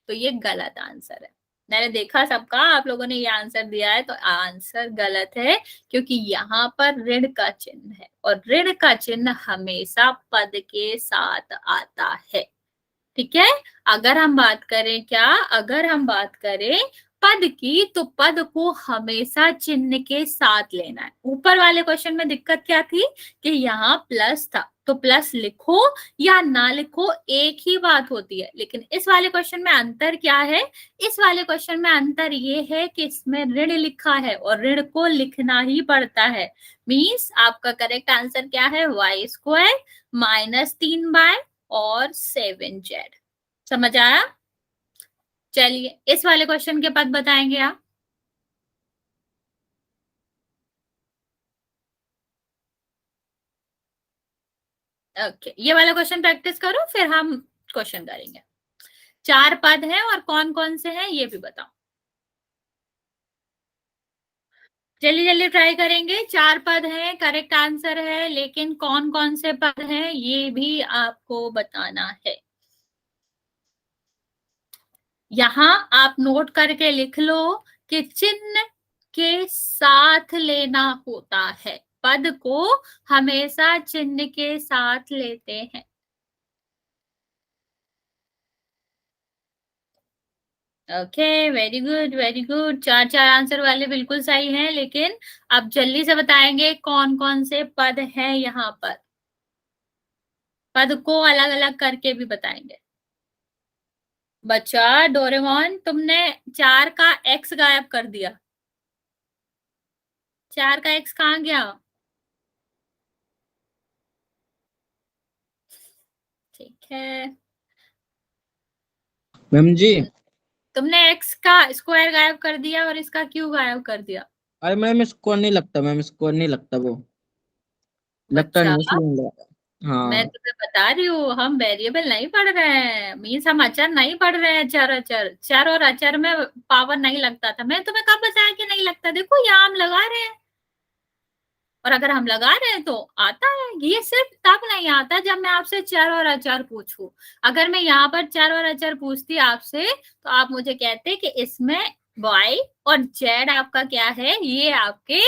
S1: तो ये गलत आंसर है। मैंने देखा सबका, आप लोगों ने ये आंसर दिया है, तो आंसर गलत है, क्योंकि यहाँ पर ऋण का चिन्ह है, और ऋण का चिन्ह हमेशा पद के साथ आता है। ठीक है, अगर हम बात करें क्या, अगर हम बात करें पद की, तो पद को हमेशा चिन्ह के साथ लेना है। ऊपर वाले क्वेश्चन में दिक्कत क्या थी कि यहाँ प्लस था, तो प्लस लिखो या ना लिखो एक ही बात होती है, लेकिन इस वाले क्वेश्चन में अंतर क्या है, इस वाले क्वेश्चन में अंतर ये है कि इसमें ऋण लिखा है और ऋण को लिखना ही पड़ता है। मीन्स आपका करेक्ट आंसर क्या है, वाई स्क्वायर माइनस 3y और 7z। समझ आया? चलिए इस वाले क्वेश्चन के पद बताएंगे आप। ओके, ये वाला क्वेश्चन प्रैक्टिस करो, फिर हम क्वेश्चन करेंगे। 4 पद हैं और कौन कौन से हैं ये भी बताओ। जल्दी जल्दी ट्राई करेंगे। 4 पद हैं, करेक्ट आंसर है, लेकिन कौन कौन से पद हैं ये भी आपको बताना है। यहां आप नोट करके लिख लो कि चिन्ह के साथ लेना होता है, पद को हमेशा चिन्ह के साथ लेते हैं। Okay, very good very good, 4 answer वाले बिल्कुल सही हैं, लेकिन अब जल्दी से बताएंगे कौन कौन से पद हैं यहाँ पर। पद को अलग अलग करके भी बताएंगे। बच्चा डोरेमोन, तुमने 4 का x गायब कर दिया। 4 का x कहाँ गया? ठीक है
S5: मैम जी,
S1: तुमने x का स्क्वायर गायब कर दिया और इसका क्यों गायब कर दिया?
S5: अरे मैम इसको नहीं लगता, मैम इसको नहीं लगता, वो लगता
S1: बच्चा
S5: नहीं इसलिए।
S1: मैं
S5: हाँ
S1: तुम्हें बता रही हूँ, हम वेरिएबल नहीं पढ़ रहे हैं, मीन्स हम अचर नहीं पढ़ रहे हैं। चर अचर, चर और अचर में पावर नहीं लगता था। मैं तुम्हें कब बताया कि नहीं लगता? देखो यहाँ हम लगा रहे हैं, और अगर हम लगा रहे हैं तो आता है। ये सिर्फ तब नहीं आता जब मैं आपसे चर और अचर पूछूं। अगर मैं यहाँ पर चर और अचर पूछती आपसे, तो आप मुझे कहते कि इसमें y और z आपका क्या है, ये आपके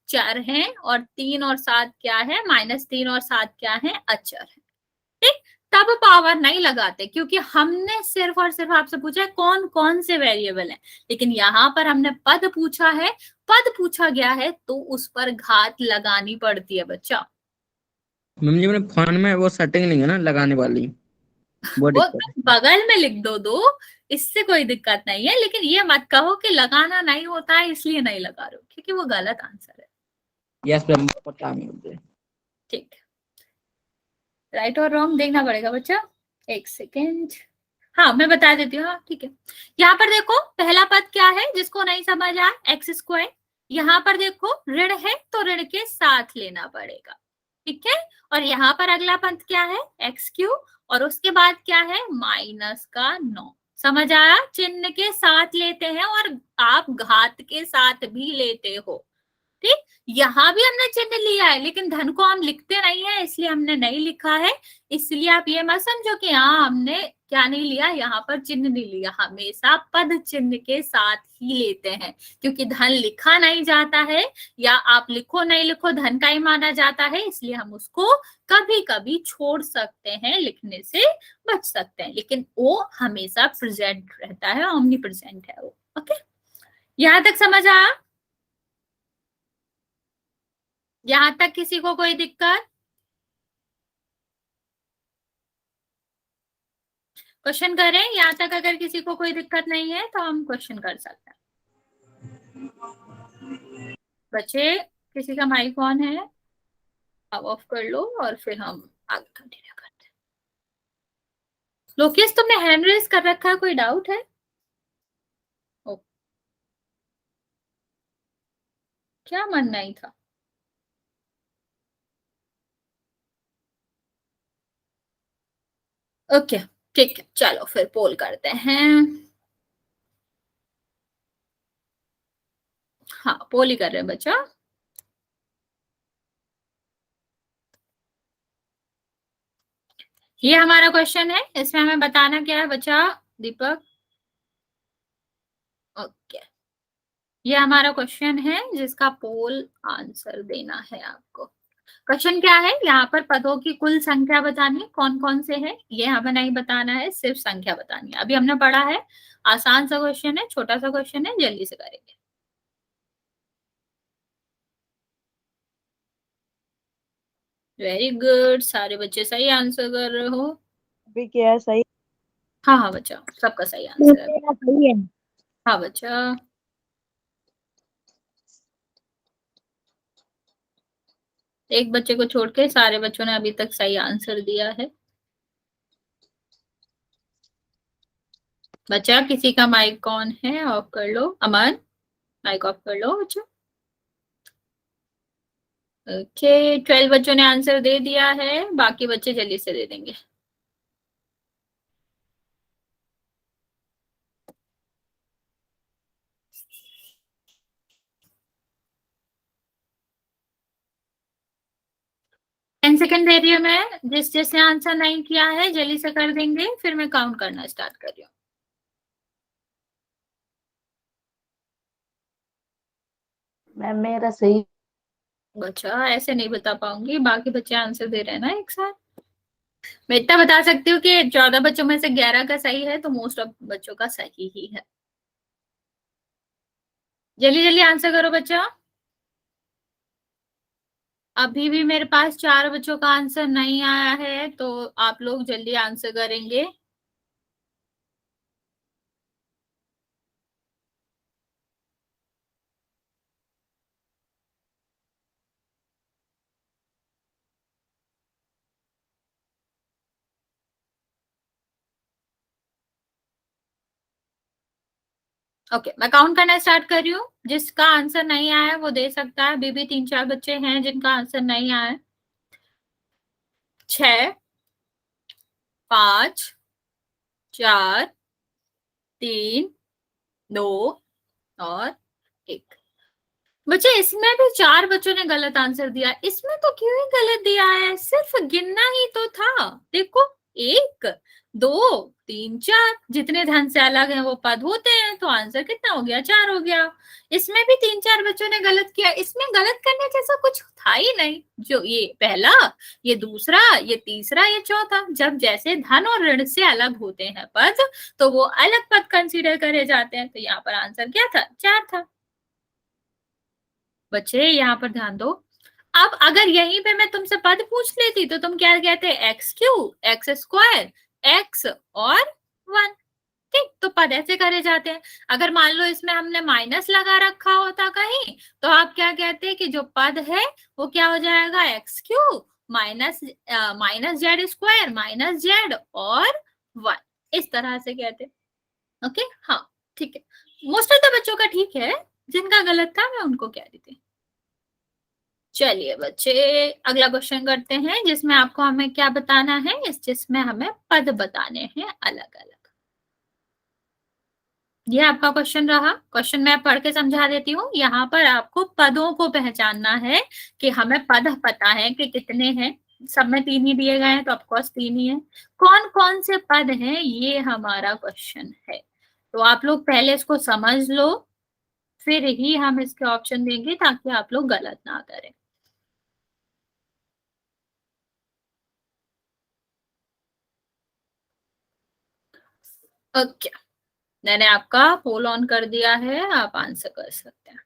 S1: चर हैं, और 3 और 7 क्या है, -3 और 7 क्या है, अचर है। ठीक, तब पावर नहीं लगाते, क्योंकि हमने सिर्फ और सिर्फ आपसे पूछा है कौन कौन से वेरिएबल हैं। लेकिन यहाँ पर हमने पद पूछा है, पद पूछा गया है, तो उस पर घात लगानी पड़ती है बच्चा।
S5: मैम जी, मेरे फोन में वो सेटिंग नहीं है ना लगाने वाली, वो
S1: वो
S5: दिक्कत है।
S1: बगल में लिख दो, इससे कोई दिक्कत नहीं है, लेकिन ये मत कहो कि लगाना नहीं होता है इसलिए नहीं लगा रहे हो, क्योंकि वो गलत आंसर है।
S5: यस मैम, पता नहीं मुझे।
S1: ठीक, राइट और रॉन्ग देखना पड़ेगा बच्चा, एक सेकेंड। हाँ मैं बता देती हूँ, हाँ ठीक है। यहाँ पर देखो पहला पद क्या है, जिसको नहीं समझ आया, एक्स स्क्वायर। यहाँ पर देखो ऋण है तो ऋण के साथ लेना पड़ेगा, ठीक है। और यहाँ पर अगला पद क्या है, एक्स क्यूब, और उसके बाद क्या है, माइनस का 9। समझ आया, चिन्ह के साथ लेते हैं और आप घात के साथ भी लेते हो, ठीक। यहाँ भी हमने चिन्ह लिया है लेकिन धन को हम लिखते नहीं है, इसलिए हमने नहीं लिखा है। इसलिए आप ये मत समझो कि हाँ हमने क्या नहीं लिया, यहाँ पर चिन्ह नहीं लिया। हमेशा पद चिन्ह के साथ ही लेते हैं, क्योंकि धन लिखा नहीं जाता है, या आप लिखो नहीं लिखो धन का ही माना जाता है, इसलिए हम उसको कभी कभी छोड़ सकते हैं, लिखने से बच सकते हैं, लेकिन वो हमेशा प्रेजेंट रहता है, ओमनी प्रेजेंट है वो। ओके, यहाँ तक समझ आया? यहां तक किसी को कोई दिक्कत? क्वेश्चन करें यहाँ तक, अगर किसी को कोई दिक्कत नहीं है तो हम क्वेश्चन कर सकते हैं। बच्चे किसी का माइक ऑन है, आप ऑफ कर लो और फिर हम आगे कंटिन्यू करते हैं। लोकेश तुमने हैंड रेज कर रखा है, कोई डाउट है? ओ, क्या मन नहीं था? ओके ठीक है, चलो फिर पोल करते हैं। हाँ पोल ही कर रहे हैं बच्चा। ये हमारा क्वेश्चन है, इसमें हमें बताना क्या है बच्चा, दीपक? ओके, ये हमारा क्वेश्चन है जिसका पोल आंसर देना है आपको। क्वेश्चन क्या है, यहाँ पर पदों की कुल संख्या बतानी है, कौन कौन से हैं ये हमें नहीं बताना है, सिर्फ संख्या बतानी है। अभी हमने पढ़ा है, आसान सा क्वेश्चन है, छोटा सा क्वेश्चन है, जल्दी से करेंगे। वेरी गुड, सारे बच्चे सही आंसर कर रहे हो।
S3: अभी क्या है सही?
S1: हाँ हाँ बच्चा, सबका सही आंसर है।
S3: सही है।
S1: हाँ बच्चा, एक बच्चे को छोड़ के सारे बच्चों ने अभी तक सही आंसर दिया है। बच्चा किसी का माइक कौन है, ऑफ कर लो। अमन माइक ऑफ कर लो बच्चा। ओके, 12 बच्चों ने आंसर दे दिया है, बाकी बच्चे जल्दी से दे देंगे। टेन सेकेंड दे रही हूँ मैं, जिसने आंसर नहीं किया है जल्दी से कर देंगे, फिर मैं काउंट करना स्टार्ट कर रही हूँ।
S3: मैम मेरा सही।
S1: बच्चा ऐसे नहीं बता पाऊंगी, बाकी बच्चे आंसर दे रहे हैं ना एक साथ। मैं इतना बता सकती हूँ कि 14 बच्चों में से 11 का सही है, तो मोस्ट ऑफ बच्चों का सही ही है। जल्दी जल्दी आंसर करो बच्चा। अभी भी मेरे पास 4 बच्चों का आंसर नहीं आया है, तो आप लोग जल्दी आंसर करेंगे। ओके, मैं काउंट करना स्टार्ट कर रही हूँ। जिसका आंसर नहीं आया वो दे सकता है। अभी भी 3-4 बच्चे हैं जिनका आंसर नहीं आया। 6, 5, 4, 3, 2 और 1। बच्चे इसमें भी 4 बच्चों ने गलत आंसर दिया, इसमें तो क्यों ही गलत दिया है, सिर्फ गिनना ही तो था। देखो 1, 2, 3, 4, जितने धन से अलग हैं वो पद होते हैं, तो आंसर कितना हो गया, 4 हो गया। इसमें भी 3-4 बच्चों ने गलत किया, इसमें गलत करने जैसा कुछ था ही नहीं। जो ये पहला, ये दूसरा, ये तीसरा, ये चौथा, जब जैसे धन और ऋण से अलग होते हैं पद, तो वो अलग पद कंसीडर करे जाते हैं। तो यहाँ पर आंसर क्या था, 4 था। बच्चे यहाँ पर ध्यान दो। अब अगर यहीं पे मैं तुमसे पद पूछ लेती तो तुम क्या कहते, x cube, x square, x और 1, ठीक। तो पद ऐसे करे जाते हैं। अगर मान लो इसमें हमने माइनस लगा रखा होता कहीं, तो आप क्या कहते हैं कि जो पद है वो क्या हो जाएगा, x cube minus Z square minus Z और 1, इस तरह से कहते हैं। ओके, हाँ ठीक है, मोस्ट ऑफ द बच्चों का ठीक है, जिनका गलत था मैं उनको कह रही थी। चलिए बच्चे, अगला क्वेश्चन करते हैं, जिसमें आपको हमें क्या बताना है, जिसमें हमें पद बताने हैं अलग अलग। ये आपका क्वेश्चन रहा। क्वेश्चन मैं पढ़ के समझा देती हूँ। यहाँ पर आपको पदों को पहचानना है कि हमें पद पता है कि कितने हैं, सब में 3 ही दिए गए हैं तो ऑफकोर्स 3 ही है। कौन कौन से पद हैं, ये हमारा क्वेश्चन है। तो आप लोग पहले इसको समझ लो, फिर ही हम इसके ऑप्शन देंगे ताकि आप लोग गलत ना करें। ओके, मैंने आपका पोल ऑन कर दिया है, आप आंसर कर सकते हैं।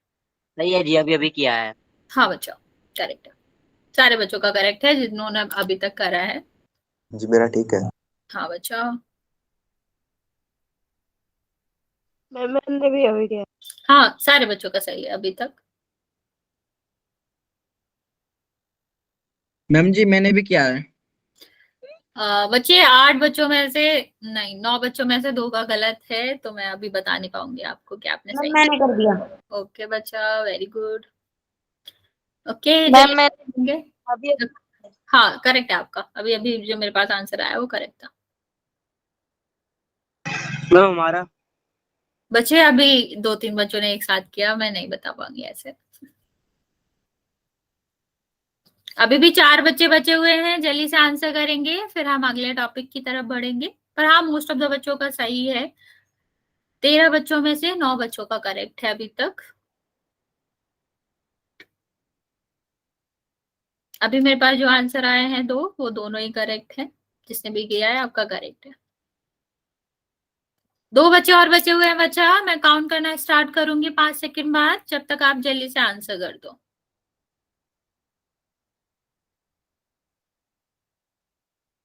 S4: सही है जी, अभी अभी किया है।
S1: हाँ बच्चों, करेक्ट है, सारे बच्चों का करेक्ट है जिन्होंने अभी तक करा है।
S6: जी मेरा ठीक है।
S1: हाँ बच्चा,
S3: मैंने भी अभी किया।
S1: हाँ सारे बच्चों का सही है अभी तक।
S5: मैम जी मैंने भी किया है।
S1: बच्चे 8 बच्चों में से, नहीं 9 बच्चों में से 2 का गलत है, तो मैं अभी बता नहीं पाऊंगी आपको कि आपने सही।
S3: मैंने कर दिया।
S1: ओके बच्चा, वेरी गुड। ओके
S3: मैम मैं
S1: चलिए,
S3: अभी
S1: हाँ करेक्ट है आपका, अभी अभी जो मेरे पास आंसर आया वो करेक्ट था।
S4: मैम हमारा
S1: बच्चे अभी 2-3 बच्चों ने एक साथ किया, मैं नहीं बता पाऊंगी ऐसे। अभी भी 4 बच्चे बचे हुए हैं, जल्दी से आंसर करेंगे फिर हम अगले टॉपिक की तरफ बढ़ेंगे। पर हाँ, मोस्ट ऑफ द बच्चों का सही है। 13 बच्चों में से 9 बच्चों का करेक्ट है अभी तक। अभी मेरे पास जो आंसर आए हैं 2, वो दोनों ही करेक्ट है। जिसने भी किया है आपका करेक्ट है। 2 बच्चे और बचे हुए हैं बच्चा, मैं काउंट करना स्टार्ट करूंगी 5 सेकंड बाद, जब तक आप जल्दी से आंसर कर दो।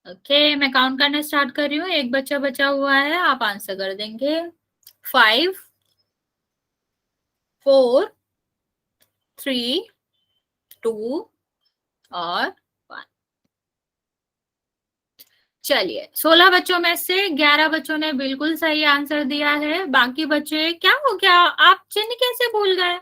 S1: ओके, मैं काउंट करना स्टार्ट कर रही हूँ। एक बच्चा बचा हुआ है, आप आंसर कर देंगे। 5 4 3 2 और 1। चलिए, 16 बच्चों में से 11 बच्चों ने बिल्कुल सही आंसर दिया है। बाकी बच्चे क्या हो गया, आप चिन्ह कैसे भूल गए?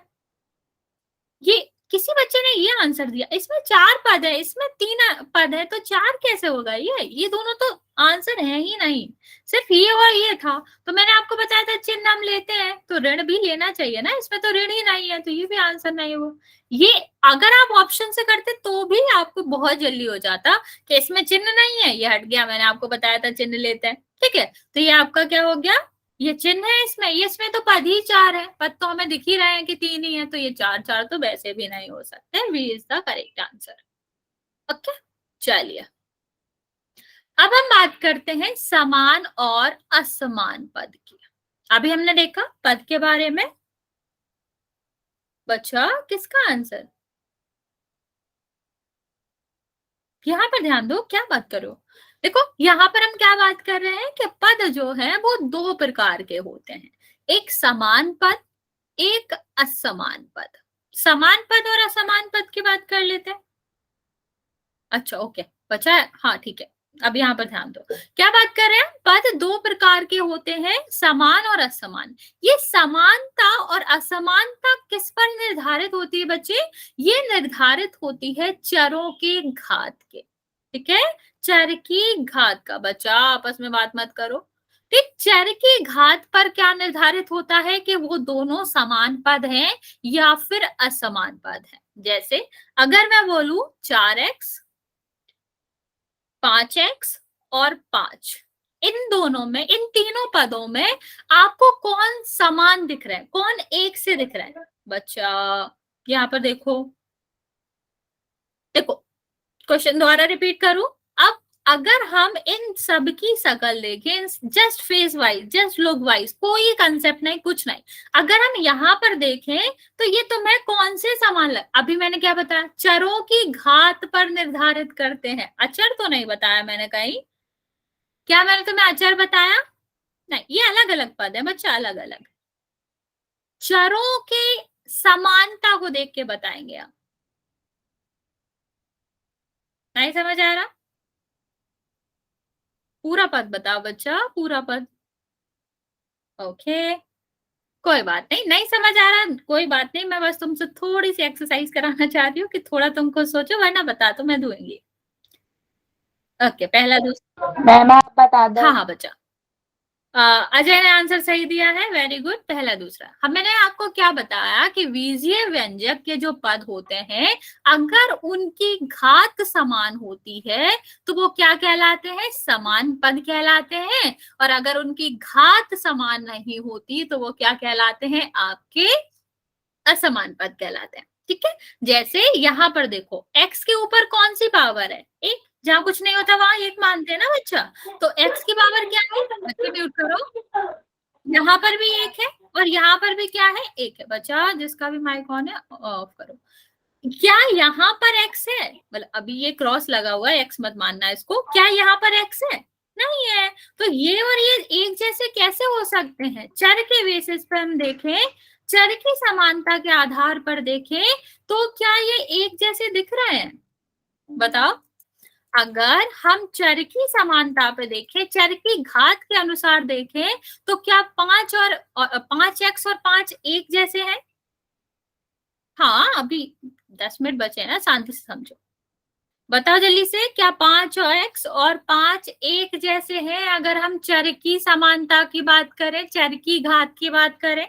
S1: ये किसी बच्चे ने ये आंसर दिया, इसमें 4 पद है, इसमें 3 पद है, तो 4 कैसे होगा? ये दोनों तो आंसर है ही नहीं, सिर्फ ये और ये था। तो मैंने आपको बताया था चिन्ह हम लेते हैं तो ऋण भी लेना चाहिए ना, इसमें तो ऋण ही नहीं है, तो ये भी आंसर नहीं हुआ। ये अगर आप ऑप्शन से करते तो भी आपको बहुत जल्दी हो जाता कि इसमें चिन्ह नहीं है, ये हट गया, मैंने आपको बताया था चिन्ह लेते हैं। ठीक है, तो ये आपका क्या हो गया, ये चिन्ह है इसमें, ये इसमें तो पद ही 4 है, पद तो हमें दिख ही रहे हैं कि 3 ही है, तो ये 4 तो वैसे भी नहीं हो सकते। V is the correct answer. Okay, चलिए अब हम बात करते हैं समान और असमान पद की। अभी हमने देखा पद के बारे में। बच्चा किसका आंसर, यहाँ पर ध्यान दो, क्या बात करो। देखो यहाँ पर हम क्या बात कर रहे हैं कि पद जो है वो 2 प्रकार के होते हैं, एक समान पद, एक असमान पद। समान पद और असमान पद की बात कर लेते हैं। अच्छा ओके बचा है, हाँ ठीक है। अब यहाँ पर ध्यान दो, क्या बात कर रहे हैं, पद 2 प्रकार के होते हैं, समान और असमान। ये समानता और असमानता किस पर निर्धारित होती है बच्चे? ये निर्धारित होती है चरों के घात के। ठीक है, चर की घात का। बच्चा आपस में बात मत करो। ठीक, चर की घात पर क्या निर्धारित होता है कि वो दोनों समान पद हैं या फिर असमान पद हैं। जैसे अगर मैं बोलूं 4x 5x और 5, इन दोनों में, इन तीनों पदों में आपको कौन समान दिख रहा है, कौन एक से दिख रहा है? बच्चा यहाँ पर देखो, देखो क्वेश्चन दोबारा रिपीट करूं। अब अगर हम इन सब की शकल देखें, just face wise, just look wise, कोई कंसेप्ट नहीं, कुछ नहीं, अगर हम यहाँ पर देखें तो ये तुम्हें कौन से समान लग, अभी मैंने क्या बताया, चरों की घात पर निर्धारित करते हैं। अचर तो नहीं बताया मैंने कहीं, क्या मैंने तुम्हें अचर बताया? नहीं, ये अलग अलग पद है बच्चा, अलग अलग चरों के समानता को देख के बताएंगे आप। नहीं समझ आ रहा? पूरा पद बताओ बच्चा, पूरा पद। ओके, कोई बात नहीं, नहीं समझ आ रहा कोई बात नहीं, मैं बस तुमसे थोड़ी सी एक्सरसाइज कराना चाहती हूँ कि थोड़ा तुमको सोचो, वरना बता तो मैं दूंगी। ओके, पहला दूसरा।
S3: मैम आप बता दो।
S1: हाँ हाँ बच्चा, अजय ने आंसर सही दिया है, वेरी गुड। पहला दूसरा, हम मैंने आपको क्या बताया कि बीजीय व्यंजक के जो पद होते हैं, अगर उनकी घात समान होती है तो वो क्या कहलाते हैं, समान पद कहलाते हैं, और अगर उनकी घात समान नहीं होती तो वो क्या कहलाते हैं, आपके असमान पद कहलाते हैं। ठीक है, जैसे यहाँ पर देखो, x के ऊपर कौन सी पावर है, एक। जहाँ कुछ नहीं होता वहां एक मानते हैं ना बच्चा, तो x की पावर क्या है, बच्चे म्यूट करो, यहाँ पर भी एक है और यहाँ पर भी क्या है, एक है। बच्चा जिसका भी माइक ऑन है ऑफ करो। क्या यहाँ पर x है, मतलब अभी ये क्रॉस लगा हुआ है, x मत मानना इसको, क्या यहाँ पर x है, नहीं है। तो ये और ये एक जैसे कैसे हो सकते हैं, चर के बेसिस पर हम देखें, चर की समानता के आधार पर देखें, तो क्या ये एक जैसे दिख रहे हैं, बताओ। अगर हम चर की समानता पे देखें, चर की घात के अनुसार देखें, तो क्या 5 और 5x और 5 एक जैसे हैं। हाँ, अभी 10 मिनट बचे हैं ना, शांति से समझो, बताओ जल्दी से, क्या 5 और x और 5 एक जैसे हैं अगर हम चर की समानता की बात करें, चर की घात की बात करें।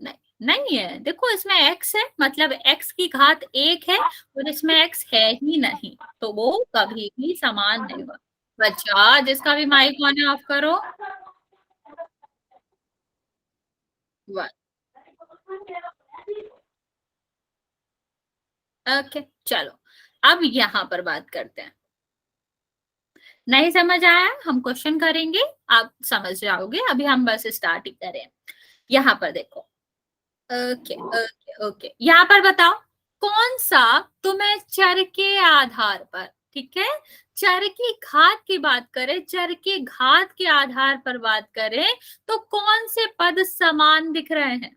S1: नहीं, नहीं है। देखो इसमें x है, मतलब x की घात 1 है और इसमें x है ही नहीं, तो वो कभी भी समान नहीं होगा। बच्चा जिसका भी माइक ऑन है ऑफ करो। ओके चलो, अब यहाँ पर बात करते हैं। नहीं समझ आया, हम क्वेश्चन करेंगे, आप समझ जाओगे, अभी हम बस स्टार्ट ही करें। यहाँ पर देखो, ओके ओके ओके, यहाँ पर बताओ कौन सा तुम्हें चर के आधार पर, ठीक है, चर की घात की बात करें, चर की घात के आधार पर बात करें, तो कौन से पद समान दिख रहे हैं।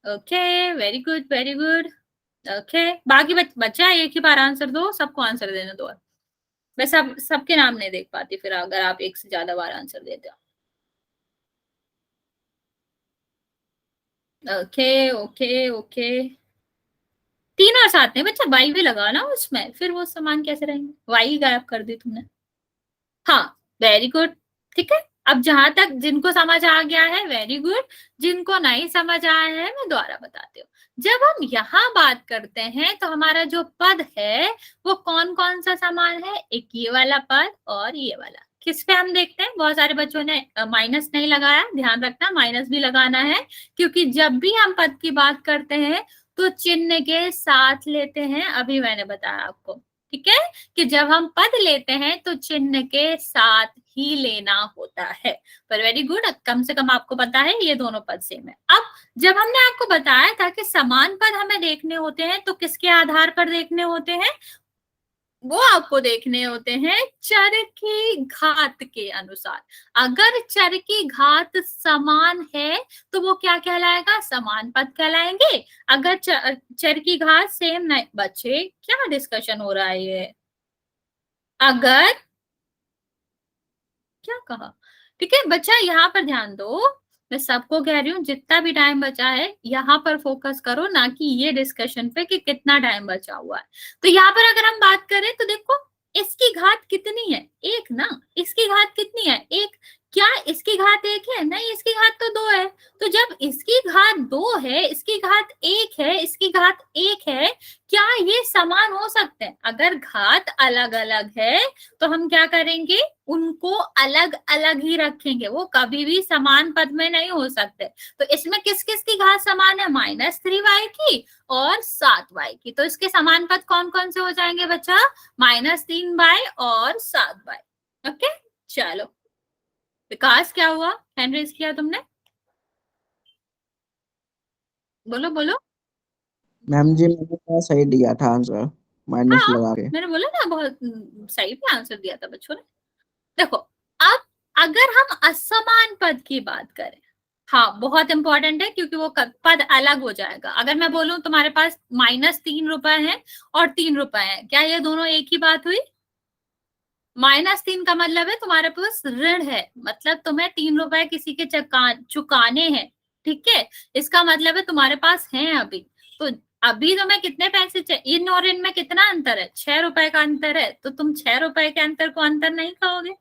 S1: Okay, very good very good. Okay, बाकी बच्चा एक ही बार आंसर दो, सबको आंसर देने दो, मैं सबके नाम नहीं देख पाती फिर अगर आप एक से ज्यादा बार आंसर देते हो। ओके ओके ओके, तीन और सात नहीं बच्चा, वाई भी लगा ना उसमें, फिर वो समान कैसे रहेंगे, वाई गायब कर दी तुमने। हाँ, वेरी गुड, ठीक है। अब जहां तक जिनको समझ आ गया है वेरी गुड, जिनको नहीं समझ आया है मैं दोबारा बताती हूँ। जब हम यहाँ बात करते हैं तो हमारा जो पद है वो कौन कौन सा समान है, एक ये वाला पद और ये वाला। किस पे हम देखते हैं, बहुत सारे बच्चों ने माइनस नहीं लगाया, ध्यान रखना माइनस भी लगाना है, क्योंकि जब भी हम पद की बात करते हैं तो चिन्ह के साथ लेते हैं, अभी मैंने बताया आपको, ठीक है, कि जब हम पद लेते हैं तो चिन्ह के साथ ही लेना होता है। पर वेरी गुड, कम से कम आपको पता है ये दोनों पद सेम है। अब जब हमने आपको बताया था कि समान पद हमें देखने होते हैं तो किसके आधार पर देखने होते हैं, वो आपको देखने होते हैं चर की घात के अनुसार। अगर चर की घात समान है तो वो क्या कहलाएगा, समान पद कहलाएंगे। अगर चर की घात सेम नहीं, बच्चे क्या डिस्कशन हो रहा है ये, अगर क्या कहा, ठीक है बच्चा, यहाँ पर ध्यान दो, मैं सबको कह रही हूँ जितना भी टाइम बचा है यहाँ पर फोकस करो, ना कि ये डिस्कशन पे कि कितना टाइम बचा हुआ है। तो यहाँ पर अगर हम बात करें तो देखो इसकी घात कितनी है, एक ना, इसकी घात कितनी है, एक। क्या इसकी घात एक है, नहीं, इसकी घात तो 2 है। तो जब इसकी घात 2 है, इसकी घात 1 है, इसकी घात 1 है, क्या ये समान हो सकते हैं। अगर घात अलग अलग है तो हम क्या करेंगे, उनको अलग अलग ही रखेंगे, वो कभी भी समान पद में नहीं हो सकते। तो इसमें किस किस की घात समान है, -3y की और 7y की। तो इसके समान पद कौन कौन से हो जाएंगे बच्चा, -3y और 7y। ओके चलो, विकास क्या हुआ, हैंड रेज किया तुमने, बोलो बोलो।
S5: मैम जी मैंने तो सही दिया था आंसर, माइनस
S1: हाँ,
S5: लगा के।
S1: मैंने बोला ना बहुत सही भी आंसर दिया था बच्चों ने। देखो अब अगर हम असमान पद की बात करें, हाँ बहुत इंपॉर्टेंट है, क्योंकि वो पद अलग हो जाएगा। अगर मैं बोलूं तुम्हारे पास -3 रुपए है और 3 रुपए है, क्या ये दोनों एक ही बात हुई, -3 का मतलब है तुम्हारे पास ऋण है, मतलब तुम्हें 3 रुपए किसी के चुकाने हैं, ठीक है। इसका मतलब है तुम्हारे पास है अभी। तो अभी तुम्हें कितने पैसे चाहिए, इन और इन में कितना अंतर है, 6 रुपए का अंतर है, तो तुम 6 रुपए के अंतर को अंतर नहीं कहोगे।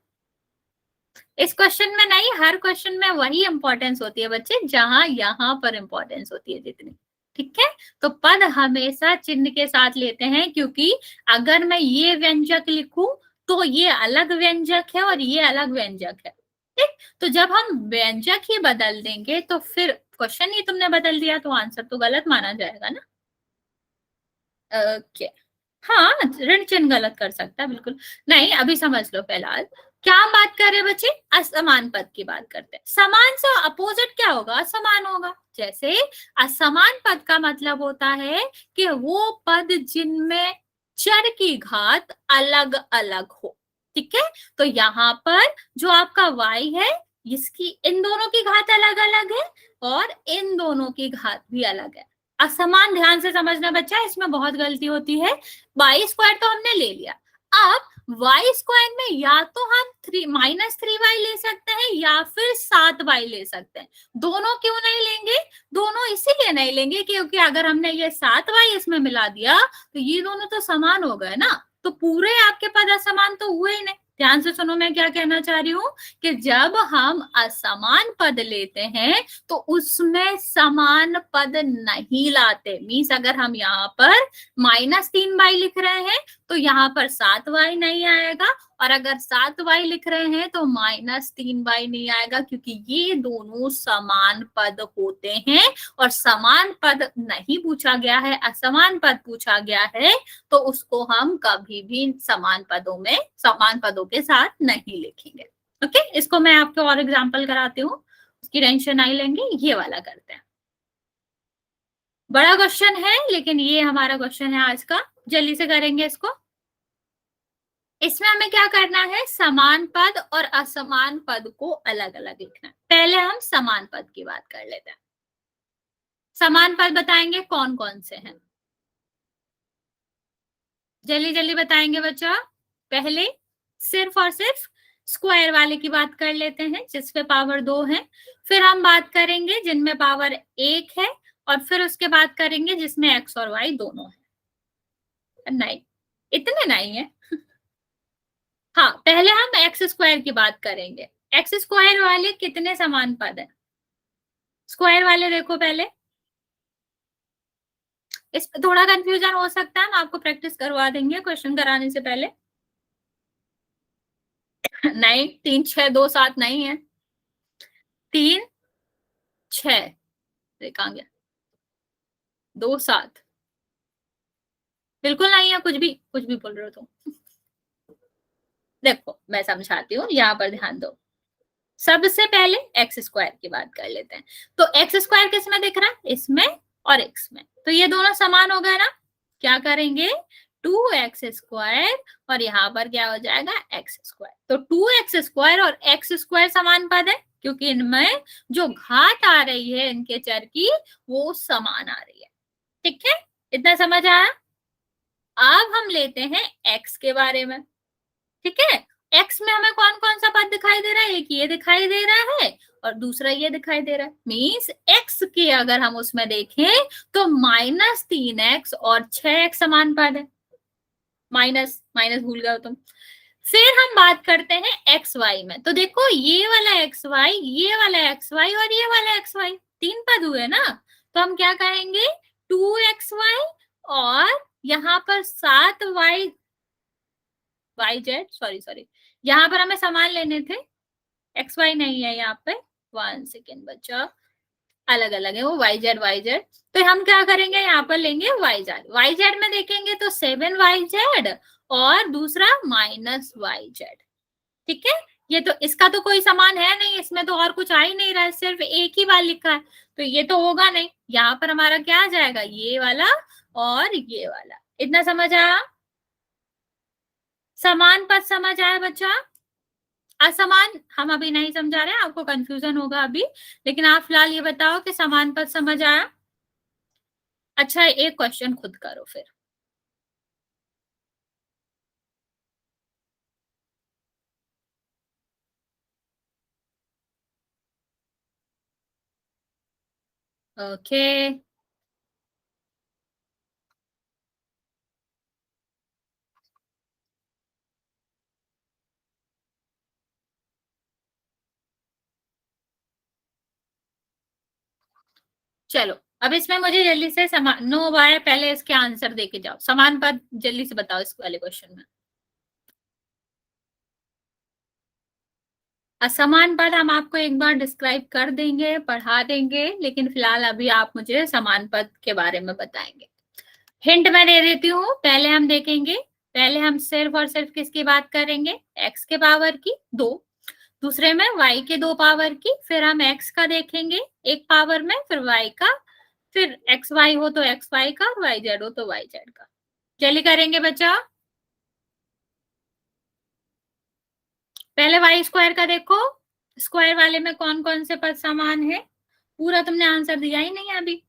S1: इस क्वेश्चन में नहीं, हर क्वेश्चन में वही इंपॉर्टेंस होती है बच्चे जहां यहाँ पर इंपॉर्टेंस होती है जितनी, ठीक है। तो पद हमेशा चिन्ह के साथ लेते हैं, क्योंकि अगर मैं ये व्यंजक लिखूं तो ये अलग व्यंजक है और ये अलग व्यंजक है, ठीक। तो जब हम व्यंजक ही बदल देंगे तो फिर क्वेश्चन ही तुमने बदल दिया तो आंसर तो गलत माना जाएगा ना। ओके, हाँ ऋण चिन्ह गलत कर सकता है, बिल्कुल नहीं। अभी समझ लो फिलहाल क्या हम बात कर रहे हैं बच्चे, असमान पद की बात करते हैं। समान से अपोजिट क्या होगा, असमान होगा। जैसे असमान पद का मतलब होता है कि वो पद जिनमें चर की घात अलग अलग हो, ठीक है। तो यहाँ पर जो आपका y है, इसकी इन दोनों की घात अलग अलग है और इन दोनों की घात भी अलग है। असमान ध्यान से समझना बच्चा, इसमें बहुत गलती होती है। y² तो हमने ले लिया, अब y² में या तो हम -3y ले सकते हैं या फिर 7y ले सकते हैं। दोनों क्यों नहीं लेंगे, दोनों इसीलिए नहीं लेंगे क्योंकि अगर हमने ये 7y इसमें मिला दिया तो ये दोनों तो समान हो गए ना, तो पूरे आपके पद असमान तो हुए ही नहीं। ध्यान से सुनो मैं क्या कहना चाह रही हूँ कि जब हम असमान पद लेते हैं तो उसमें समान पद नहीं लाते। मीन्स अगर हम यहाँ पर -3y लिख रहे हैं तो यहाँ पर 7y नहीं आएगा, और अगर 7y लिख रहे हैं तो -3y नहीं आएगा, क्योंकि ये दोनों समान पद होते हैं। और समान पद नहीं पूछा गया है, असमान पद पूछा गया है, तो उसको हम कभी भी समान पदों के साथ नहीं लिखेंगे। ओके, इसको मैं आपको और एग्जांपल कराती हूँ, उसकी टेंशन नहीं लेंगे। ये वाला करते हैं, बड़ा क्वेश्चन है लेकिन ये हमारा क्वेश्चन है आज का, जल्दी से करेंगे इसको। इसमें हमें क्या करना है, समान पद और असमान पद को अलग अलग लिखना है। पहले हम समान पद की बात कर लेते हैं। समान पद बताएंगे कौन कौन से हैं, जल्दी जल्दी बताएंगे बच्चा। पहले सिर्फ और सिर्फ स्क्वायर वाले की बात कर लेते हैं जिसपे पावर 2 है, फिर हम बात करेंगे जिनमें पावर 1 है, और फिर उसके बाद करेंगे जिसमें x और y दोनों है। नहीं, इतने नहीं है। हाँ, पहले हम x² की बात करेंगे। x² वाले कितने समान पद है, स्क्वायर वाले देखो पहले। इस थोड़ा कंफ्यूजन हो सकता है, हम आपको प्रैक्टिस करवा देंगे क्वेश्चन कराने से पहले। नहीं, 3 6 2 7 नहीं है, 3 6 देखा गया, 2 7 बिल्कुल नहीं है, कुछ भी बोल रहे हो तुम। देखो मैं समझाती हूँ, यहाँ पर ध्यान दो। सबसे पहले x² की बात कर लेते हैं। तो x² किस में दिख रहा है, इसमें और x में, तो ये दोनों समान हो गए ना। क्या करेंगे, 2x² और यहाँ पर क्या हो जाएगा x²। तो 2x² और x² समान पद है, क्योंकि इनमें जो घात आ रही है इनके चर की वो समान आ रही है, ठीक है। इतना समझ आया। अब हम लेते हैं x के बारे में, ठीक है। x में हमें कौन कौन सा पद दिखाई दे रहा है, एक ये दिखाई दे रहा है और दूसरा ये दिखाई दे रहा है। मीन्स x के अगर हम उसमें देखें तो -3x और 6x समान पद है। माइनस माइनस भूल गए तुम। फिर हम बात करते हैं xy में, तो देखो ये वाला xy, ये वाला xy और ये वाला xy, 3 पद हुए ना। तो हम क्या कहेंगे, 2xy और यहाँ पर 7y सॉरी यहाँ पर हमें समान लेने थे, xy नहीं है यहाँ पे, 1 सेकेंड बच्चा, अलग अलग है वो yz। तो हम क्या करेंगे, यहाँ पर लेंगे yz में देखेंगे तो 7yz और दूसरा -yz, ठीक है। ये तो इसका तो कोई समान है नहीं, इसमें तो और कुछ आ ही नहीं रहा है, सिर्फ एक ही बार लिखा है, तो ये तो होगा नहीं। यहाँ पर हमारा क्या आ जाएगा, ये वाला और ये वाला। इतना समझ आया, समान पद समझ आया बच्चा। असमान हम अभी नहीं समझा रहे हैं, आपको कंफ्यूजन होगा अभी, लेकिन आप फिलहाल ये बताओ कि समान पद समझ आया। अच्छा, एक क्वेश्चन खुद करो फिर। ओके, चलो अब इसमें मुझे जल्दी से समान नो बार पहले इसके आंसर देके जाओ। समान पद जल्दी से बताओ इस वाले क्वेश्चन में। असमान पद हम आपको एक बार डिस्क्राइब कर देंगे, पढ़ा देंगे, लेकिन फिलहाल अभी आप मुझे समान पद के बारे में बताएंगे। हिंट मैं दे देती हूँ, पहले हम देखेंगे, पहले हम सिर्फ और सिर्फ किसकी बात करेंगे, एक्स के पावर की 2, दूसरे में y के 2 पावर की, फिर हम x का देखेंगे एक पावर में, फिर y का, फिर एक्स वाई हो तो एक्स वाई का, और वाई जेड हो तो वाई जेड का। चलिए करेंगे बच्चा। पहले वाई स्क्वायर का देखो, स्क्वायर वाले में कौन कौन से पद समान है, पूरा तुमने आंसर दिया ही नहीं है अभी।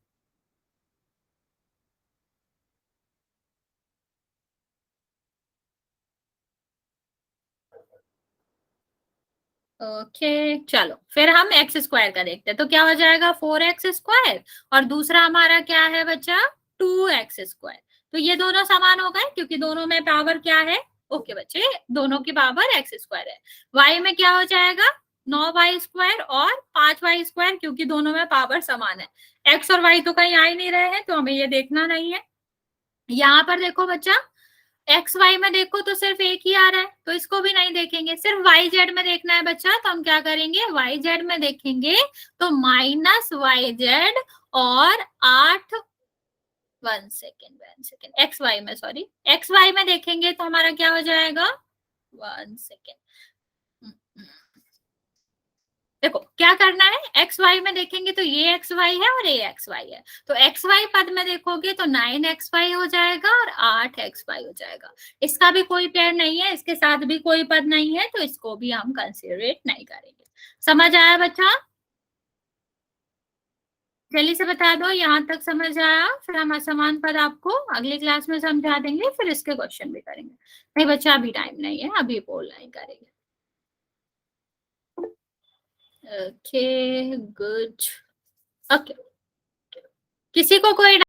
S1: ओके चलो फिर हम एक्स स्क्वायर का देखते हैं, तो क्या हो जाएगा 4x², और दूसरा हमारा क्या है बच्चा 2x²। तो ये दोनों समान हो गए क्योंकि दोनों में पावर क्या है, ओके बच्चे, दोनों की पावर x² है। y में क्या हो जाएगा 9y² और 5y², क्योंकि दोनों में पावर समान है। x और y तो कहीं आ ही नहीं रहे हैं, तो हमें ये देखना नहीं है। यहाँ पर देखो बच्चा, एक्स वाई में देखो तो सिर्फ एक ही आ रहा है, तो इसको भी नहीं देखेंगे। सिर्फ वाई जेड में देखना है बच्चा, तो हम क्या करेंगे, वाई जेड में देखेंगे तो -yz और 8 1 सेकेंड एक्स वाई में, सॉरी एक्स वाई में देखेंगे तो हमारा क्या हो जाएगा 1 सेकेंड। देखो क्या करना है, एक्स वाई में देखेंगे तो ये एक्स वाई है और ये एक्स वाई है, तो एक्स वाई पद में देखोगे तो 9xy हो जाएगा और 8xy हो जाएगा। इसका भी कोई पेयर नहीं है, इसके साथ भी कोई पद नहीं है, तो इसको भी हम कंसिडरेट नहीं करेंगे। समझ आया बच्चा? जल्दी से बता दो यहाँ तक समझ आया, फिर हम असमान पद आपको अगली क्लास में समझा देंगे, फिर इसके क्वेश्चन भी करेंगे। नहीं बच्चा अभी टाइम नहीं है, अभी बोल नहीं करेंगे। ओके गुड, ओके किसी को कोई